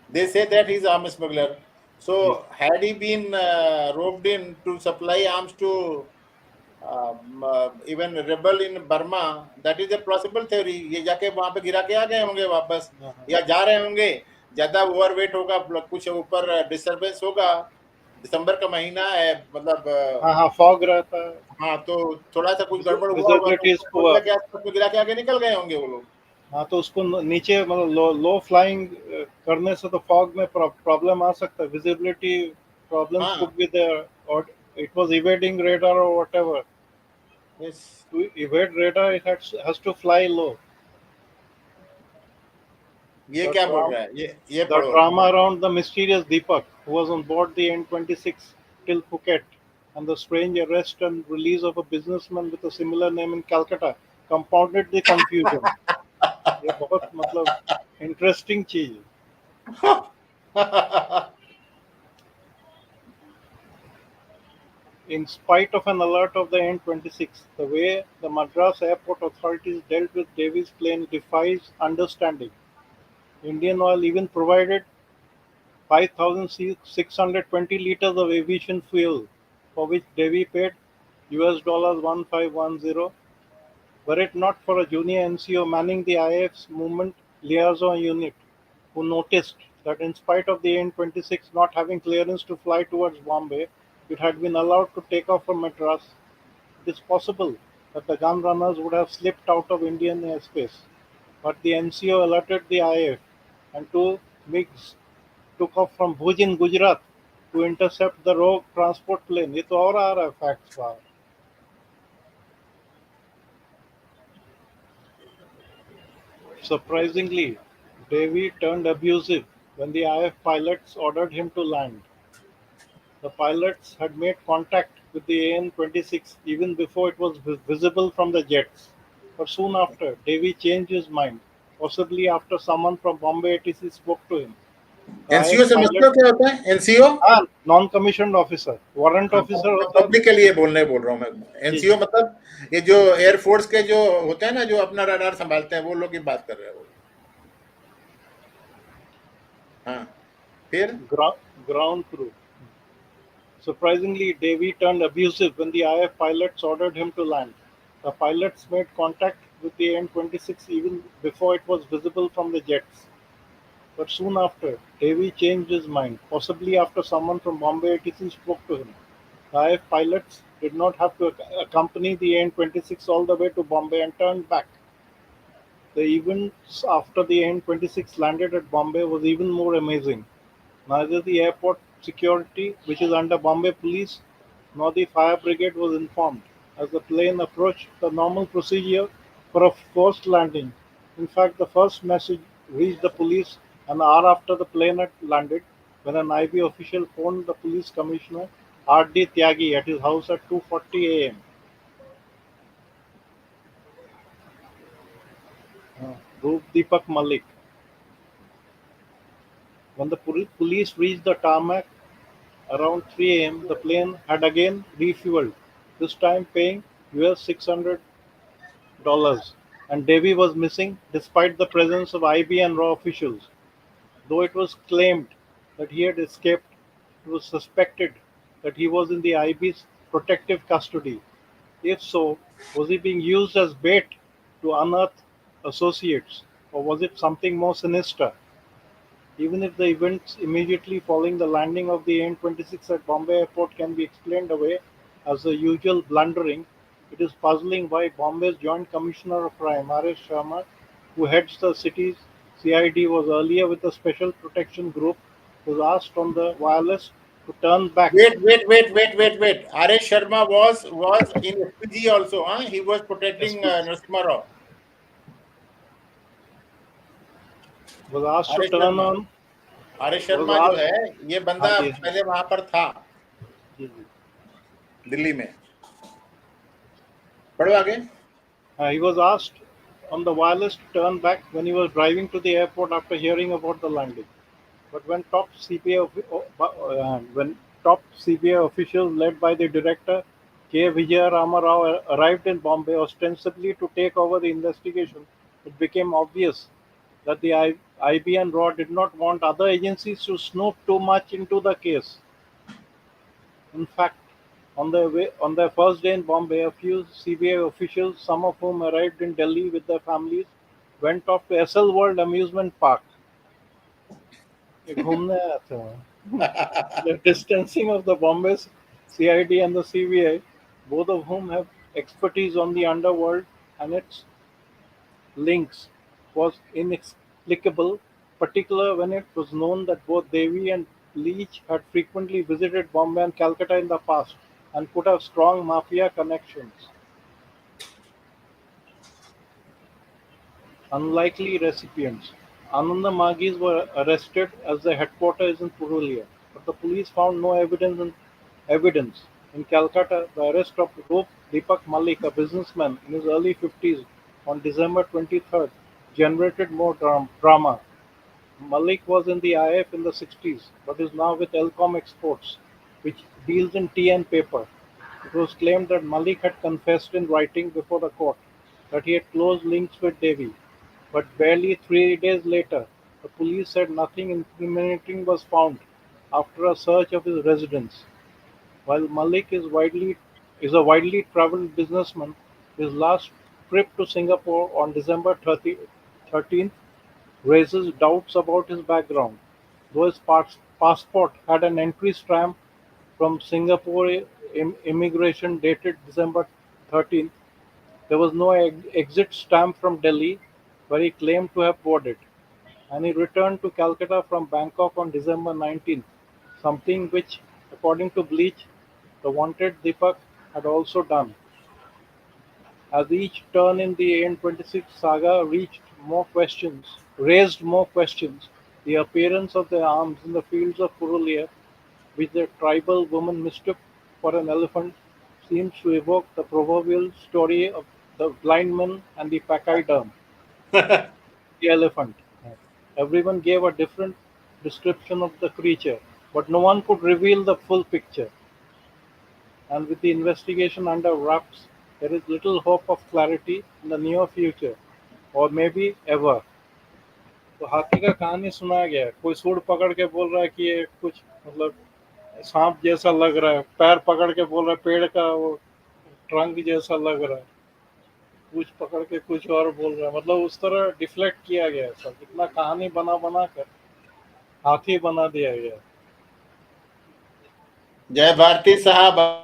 They say that he's arms smuggler. Yes. So, had he been roped in to supply arms to even rebel in Burma, that is a plausible theory. ये जाके वहां पे गिरा के आ गए होंगे वापस, या जा रहे होंगे, ज्यादा ओवरवेट होगा, कुछ ऊपर डिस्टरबेंस होगा, दिसंबर का महीना है, मतलब हाँ फॉग रहता है. हाँ, तो थोड़ा सा कुछ गड़बड़ हुआ होगा, Visibility is तो poor. के आसपास में गिरा के आगे निकल गए होंगे वो लोग. हाँ तो उसको नीचे मतलब लो फ्लाइंग करने से तो फॉग में प्रॉब्लम आ सकता है. Visibility problems could be there, और it was evading radar or whatever. Yes. To evade radar, it has to fly low. ये क्या बोल रहा है? ये The drama around the mysterious Deepak, who was on board the N-26 till Phuket, and the strange arrest and release of a businessman with a similar name in Calcutta compounded the confusion. ये बहुत मतलब interesting चीज. In spite of an alert of the N-26, the way the Madras airport authorities dealt with Davy's plane defies understanding. Indian Oil even provided 5,620 liters of aviation fuel, for which Davy paid $1510. Were it not for a junior NCO manning the IF's movement liaison unit, who noticed that in spite of the N-26 not having clearance to fly towards Bombay, it had been allowed to take off from Madras, it is possible that the gun runners would have slipped out of Indian airspace. But the NCO alerted the IF, and two MiGs took off from Bhuj in Gujarat to intercept the rogue transport plane. ये तो और आ रहा है facts बाहर. Surprisingly, Davy turned abusive when the IF pilots ordered him to land. The pilots had made contact with the AN-26 even before it was visible from the jets. But soon after, Davy changed his mind, possibly after someone from Bombay ATC spoke to him. NCO से मतलब क्या होता है? NCO non commissioned officer, warrant officer होता है. Public के लिए बोल रहा हूँ मैं. एनसीओ मतलब ये जो एयरफोर्स के जो होते हैं ना, जो अपना रडार संभालते हैं, वो लोग की बात कर रहे हैं. हाँ, फिर ground crew. Surprisingly, Davy turned abusive when the IF pilots ordered him to land. The pilots made contact with the N-26 even before it was visible from the jets. But soon after, Davy changed his mind, possibly after someone from Bombay ATC spoke to him. The IF pilots did not have to accompany the N-26 all the way to Bombay and turned back. The events after the N-26 landed at Bombay was even more amazing. Neither the airport security, which is under Bombay Police, nor the fire brigade was informed, as the plane approached the normal procedure for a forced landing. In fact, the first message reached the police an hour after the plane had landed, when an IB official phoned the police commissioner R.D. Tyagi at his house at 2:40 a.m. Roop Deepak Malik. When the police reached the tarmac around 3 a.m., the plane had again refueled, this time paying $600, and Davy was missing despite the presence of IB and RAW officials. Though it was claimed that he had escaped, it was suspected that he was in the IB's protective custody. If so, was he being used as bait to unearth associates, or was it something more sinister? Even if the events immediately following the landing of the An-26 at Bombay Airport can be explained away as the usual blundering, it is puzzling why Bombay's Joint Commissioner of Crime, R.S. Sharma, who heads the city's CID, was earlier with the Special Protection Group, was asked on the wireless to turn back. Wait. R.S. Sharma was in SPG also, huh? He was protecting Narasimha Rao. Was asked to R.S. turn Sharma. on. R.S. Was Sharma जो asked. है ये हाँ बंदा जी, पहले वहां पर था जी, जी. दिल्ली में. पढ़ो आगे. He was asked on the wireless to turn back when he was driving to the airport after hearing about the landing. But when top CBI officials led by the director K. Vijaya Rama Rao arrived in Bombay ostensibly to take over the investigation, it became obvious that the IB and RAW did not want other agencies to snoop too much into the case. In fact, on their first day in Bombay, a few CBI officials, some of whom arrived in Delhi with their families, went off to SL World Amusement Park. ये घूमने आया था. The distancing of the Bombay's CID and the CBI, both of whom have expertise on the underworld and its links, was inexplicable, particularly when it was known that both Davy and Leach had frequently visited Bombay and Calcutta in the past and could have strong mafia connections. Unlikely recipients. Ananda Magis were arrested as their headquarters is in Purulia, but the police found no evidence. In Calcutta, the arrest of Roop Deepak Malik, a businessman in his early 50s, on December 23rd, generated more drama. Malik was in the IF in the 60s, but is now with Elcom Exports, which deals in tea and paper. It was claimed that Malik had confessed in writing before the court that he had close links with Davy, but barely 3 days later, the police said nothing incriminating was found after a search of his residence. While Malik is a widely traveled businessman, his last trip to Singapore on December 13th raises doubts about his background. Though his passport had an entry stamp from Singapore immigration dated December 13th, there was no exit stamp from Delhi, where he claimed to have boarded, and he returned to Calcutta from Bangkok on December 19th, something which, according to Bleach, the wanted Deepak had also done. As each turn in the N26 saga raised more questions, the appearance of the arms in the fields of Purulia, which the tribal woman mistook for an elephant, seems to evoke the proverbial story of the blind man and the pachyderm, the elephant. Everyone gave a different description of the creature, but no one could reveal the full picture. And with the investigation under wraps, there is little hope of clarity in the near future, or maybe ever. तो हाथी का कहानी सुनाया गया है. कोई सूंड पकड़ के बोल रहा है कि ये कुछ मतलब सांप जैसा लग रहा है, पैर पकड़ के बोल रहा है पेड़ का वो ट्रंक जैसा लग रहा है, पूछ पकड़ के कुछ और बोल रहा है. मतलब उस तरह डिफ्लेक्ट किया गया है सब. इतना कहानी बना बना कर हाथी बना दिया गया. जय भारती साहब.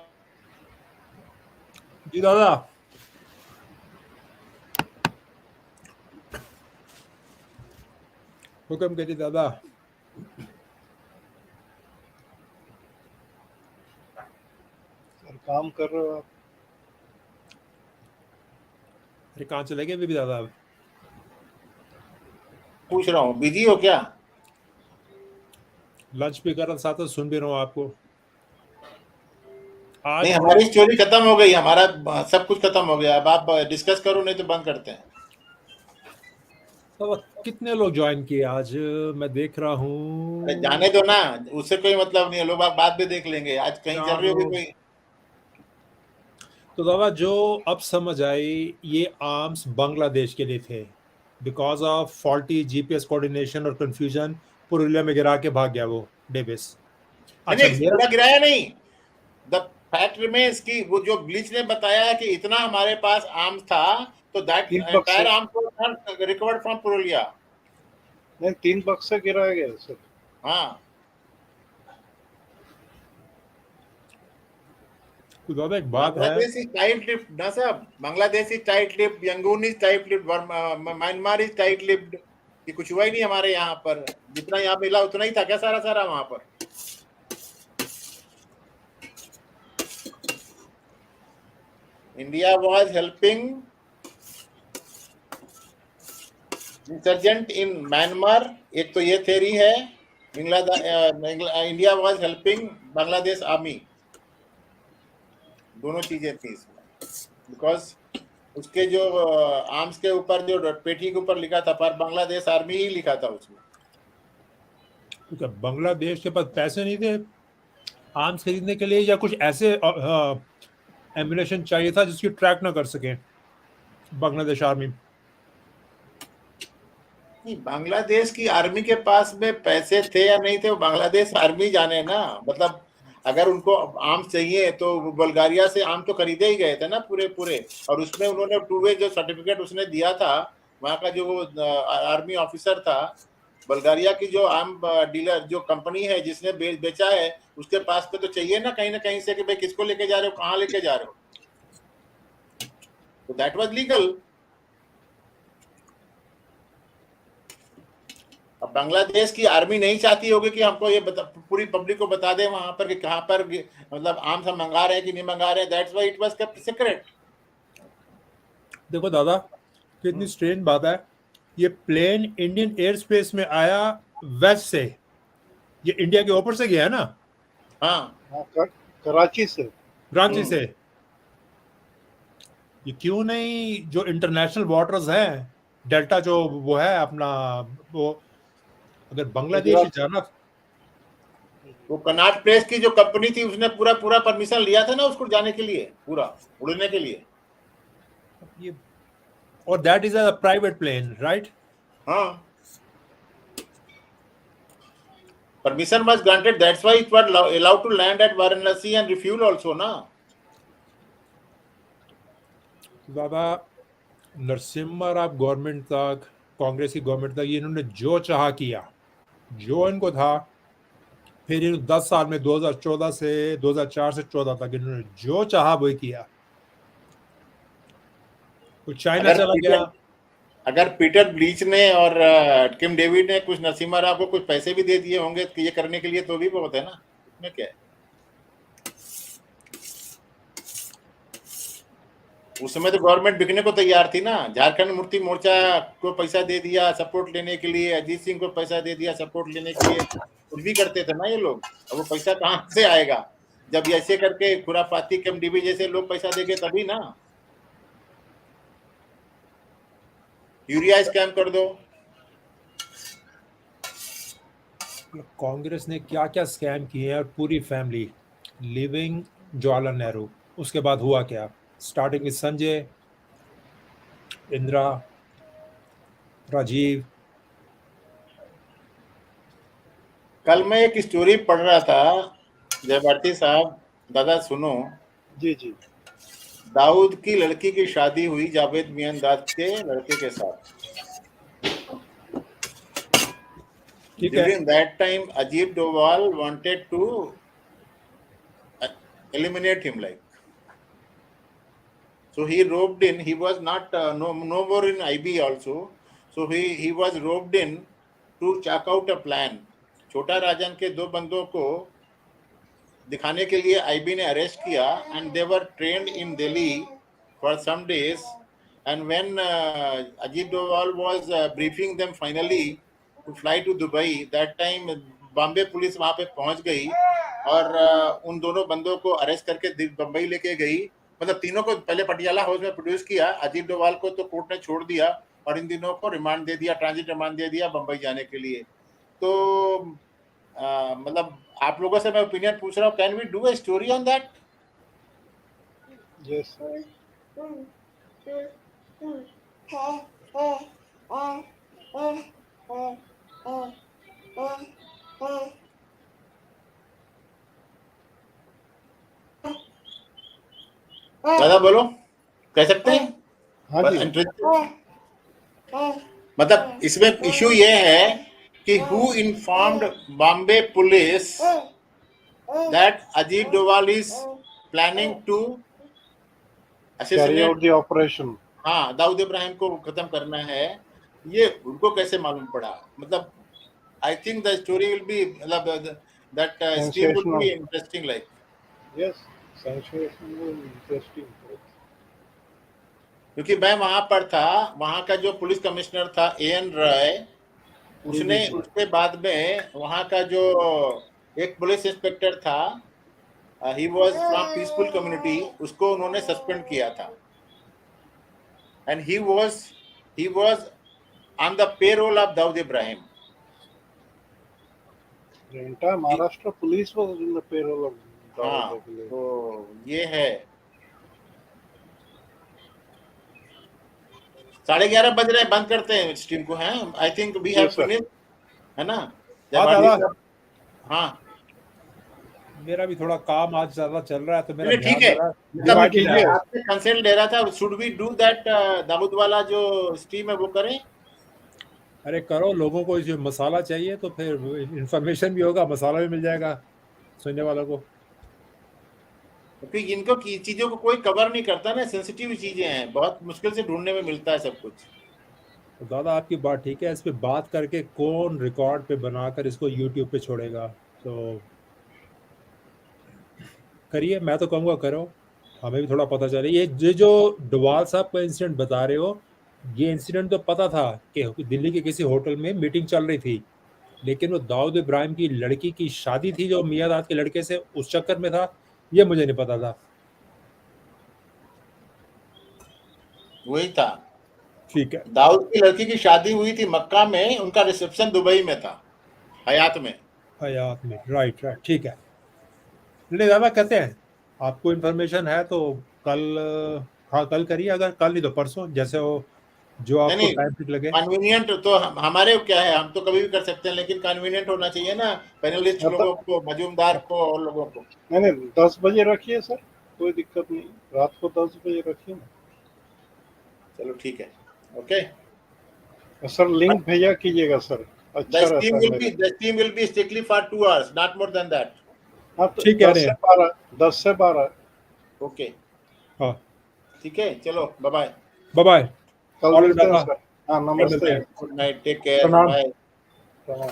जी दादा. हुक्म करिए दादा. सर काम कर रहे हो आप? अरे कहाँ चले गए भी दादा? पूछ रहा हूँ बिजी हो क्या? लंच भी कर रहा, साथ में सुन भी रहा हूँ आपको. नहीं, हमारी स्टोरी खत्म हो गई, हमारा सब कुछ खत्म हो गया. अब आप डिस्कस करो, नहीं तो बंद करते हैं. तो कितने लोग ज्वाइन किए आज? मैं देख रहा हूँ. अरे जाने दो ना, उससे कोई मतलब नहीं है. लोग आप बाद में देख लेंगे. आज कहीं चल रही होगी कोई. तो दादा जो अब समझ आई, ये आर्म्स बांग्लादेश के लिए थे. Because of faulty GPS coordination और कंफ्यूजन पुरुलिया में गिरा के भाग गया वो डेविस. अच्छा, पूरा गिराया नहीं. द फैक्ट रिमेन्स कि वो जो ब्लीच ने बताया कि इतना हमारे पास आर्म्स था, तो that entire arms was recovered from Purulia. नहीं, 3 बक्से गिराए गए सर। हाँ, तो दादा एक बात है, बांग्लादेश इज टाइट लिप्ड ना साहब, Bangladesh is tight lipped, Yangon is tight lipped, Myanmar is tight lipped. ये कुछ हुआ ही नहीं हमारे यहाँ पर, जितना यहाँ मिला उतना ही था क्या सारा सारा वहां पर? India was helping insurgent in Myanmar, एक तो ये थ्योरी है। India was helping Bangladesh army, दोनों चीजें थी इसमें। बिकॉज उसके जो आर्म्स के ऊपर, जो पेटी के ऊपर लिखा था पर बांग्लादेश आर्मी ही लिखा था उसमें। तो बांग्लादेश के पास पैसे नहीं थे आर्म्स खरीदने के लिए, या कुछ ऐसे एम्युनिशन चाहिए था जिसकी ट्रैक ना कर सके बांग्लादेश आर्मी? नहीं, बांग्लादेश की आर्मी के पास में पैसे थे या नहीं थे वो बांग्लादेश आर्मी जाने ना। मतलब अगर उनको आर्म्स चाहिए तो बुल्गारिया से आर्म तो खरीदे ही गए थे ना पूरे पूरे, और उसमें उन्होंने टू वे जो सर्टिफिकेट उसने दिया था, वहां का जो आर्मी ऑफिसर था, बुल्गारिया की जो आर्म डीलर जो कंपनी है जिसने बेचा है, उसके पास पे तो चाहिए ना कहीं से कि भाई किसको लेके जा रहे हो, कहाँ लेके जा रहे हो। तो दैट वाज लीगल। अब बांग्लादेश की आर्मी नहीं चाहती होगी कि हमको ये पूरी पब्लिक को बता दे वहां पर कि कहां पर मतलब आर्म्स हम मंगा रहे हैं कि नहीं मंगा रहे हैं। That's why it was kept secret. देखो दादा, कितनी स्ट्रेंज बात है, ये प्लेन इंडियन एयर स्पेस में आया वेस्ट से, ये इंडिया के ऊपर से गया है ना? हाँ, कराची से, कराची से। ये क्यों नहीं जो इंटरनेशनल वाटर्स हैं, डेल्टा जो वो है अपना, वो अगर बांग्लादेश से जाना, वो कनाट प्लेस की जो कंपनी थी उसने पूरा पूरा परमिशन लिया था ना उसको जाने के लिए, पूरा उड़ने के लिए। ये, और that is a private plane, right? हाँ, permission was granted, that's why it was allowed to land at Varanasi and refuel also ना। दादा, नरसिम्हा राव गवर्नमेंट तक, कांग्रेस की गवर्नमेंट तक, ये इन्होंने जो चाहा किया, जो इनको था। फिर इन 10 साल में 2014 से 2004 से 14 तक इन्होंने जो चाहा वही किया। तो चाइना चला गया। अगर पीटर ब्लीच ने और किम डेविड ने कुछ नरसिम्हा राव को कुछ पैसे भी दे दिए होंगे ये करने के लिए तो भी बहुत है ना, इसमें क्या है। उस समय तो गवर्नमेंट बिकने को तैयार थी ना। झारखंड मुक्ति मोर्चा को पैसा दे दिया सपोर्ट लेने के लिए, अजीत सिंह को पैसा दे दिया सपोर्ट लेने के लिए, कुछ भी करते थे ना ये लोग। अब वो पैसा कहाँ से आएगा जब ऐसे करके खुराफाती किम डेवी जैसे लोग पैसा देंगे तभी ना। यूरिया स्कैम कर दो। कांग्रेस ने क्या क्या स्कैम किए हैं, पूरी फैमिली लिविंग जवाहरलाल नेहरू। उसके बाद हुआ क्या? Starting with Sanjay, Indira, Rajiv. कल मैं एक स्टोरी पढ़ रहा था जयभारती साहब, दादा सुनो। जी जी। दाऊद की लड़की की शादी हुई जावेद मियांदाद के लड़के के साथ। During that time, Ajit Doval wanted to eliminate him, like. So he roped in. He was not no more in IB also. So he was roped in to check out a plan. छोटा राजन के दो बंदों को दिखाने के लिए IB ने arrest किया, and they were trained in Delhi for some days. And when Ajit Doval was briefing them finally to fly to Dubai, that time Bombay police वहां पे पहुंच गई और उन दोनों बंदों को अरेस्ट करके बंबई लेके गई। मतलब तीनों को पहले पटियाला हाउस में प्रोड्यूस किया, अजीत डोभाल को तो कोर्ट ने छोड़ दिया और इन दिनों को रिमांड दे दिया, ट्रांजिट रिमांड दे दिया बंबई जाने के लिए। तो मतलब आप लोगों से मैं ओपिनियन पूछ रहा हूँ, can we do a story on that? Yes. दादा बोलो, कह सकते हैं? हाँ जी। मतलब इसमें इशू ये है कि who informed Bombay police that Ajit Doval is planning to carry out the operation. हाँ, दाऊद इब्राहिम को खत्म करना है, ये उनको कैसे मालूम पड़ा? मतलब I think the story will be, मतलब that stream would be interesting, like yes, sensational interesting. क्योंकि मैं वहां पर था, वहां का जो पुलिस कमिश्नर था एएन राय, उसने उसके बाद में वहां का जो एक पुलिस इंस्पेक्टर था, he was from peaceful community, उसको उन्होंने सस्पेंड किया था, and he was on the payroll of Dawood Ibrahim. entire Maharashtra police was in the payroll of हाँ, तो ये है। 11:30 बज रहे हैं, बंद करते हैं स्ट्रीम को। हैं, I think we have finished, है ना? हाँ, मेरा भी थोड़ा काम आज ज्यादा चल रहा है, तो मेरा ठीक है। आपसे कंसेंट ले रहा था, should we do that Dawood वाला जो स्ट्रीम है वो करें? अरे करो, लोगों को जो मसाला चाहिए तो फिर इंफॉर्मेशन भी होगा, मसाला भी मिल जाएगा सुनने वालों को। क्योंकि इनको चीजों को कोई कवर नहीं करता ना, सेंसिटिव चीजें हैं, बहुत मुश्किल से ढूंढने में मिलता है सब कुछ। तो दादा आपकी बात ठीक है, इस पे बात करके कौन रिकॉर्ड पे बनाकर इसको यूट्यूब पे छोड़ेगा? तो करिए, मैं तो कहूँगा करो, हमें भी थोड़ा पता चले। ये जो डोभाल साहब का इंसिडेंट बता रहे हो, ये इंसिडेंट तो पता था कि दिल्ली के किसी होटल में मीटिंग चल रही थी, लेकिन वो दाऊद इब्राहिम की लड़की की शादी थी जो मियादाद के लड़के से, उस चक्कर में था, ये मुझे नहीं पता था। वही था, ठीक है। दाऊद की लड़की की शादी हुई थी मक्का में, उनका रिसेप्शन दुबई में था, हयात में। राइट, ठीक है। नहीं दादा, कहते हैं आपको इन्फॉर्मेशन है तो कल, हाँ कल करिए, अगर कल नहीं तो परसों, जैसे हो, जो आपको टाइम ठीक लगे। कन्वीनियंट तो हमारे क्या है, हम तो कभी भी कर सकते हैं, लेकिन कन्वीनियंट होना चाहिए ना पैनलिस्ट लोगों को, मजूमदार को और लोगों को। नहीं 10 बजे रखिए सर, कोई दिक्कत नहीं, रात को 10 बजे रखिए ना। चलो ठीक है, ओके सर। लिंक भेजा कीजिएगा सर, अच्छा रहता है। The stream will be strictly for 2 hours, not more than that. हाँ, तो 10 से 12। ओके, हाँ ठीक है, चलो बाय बाय। कल मिलते हैं सर। हाँ, नमस्ते, good night, take care, bye. प्रणाम।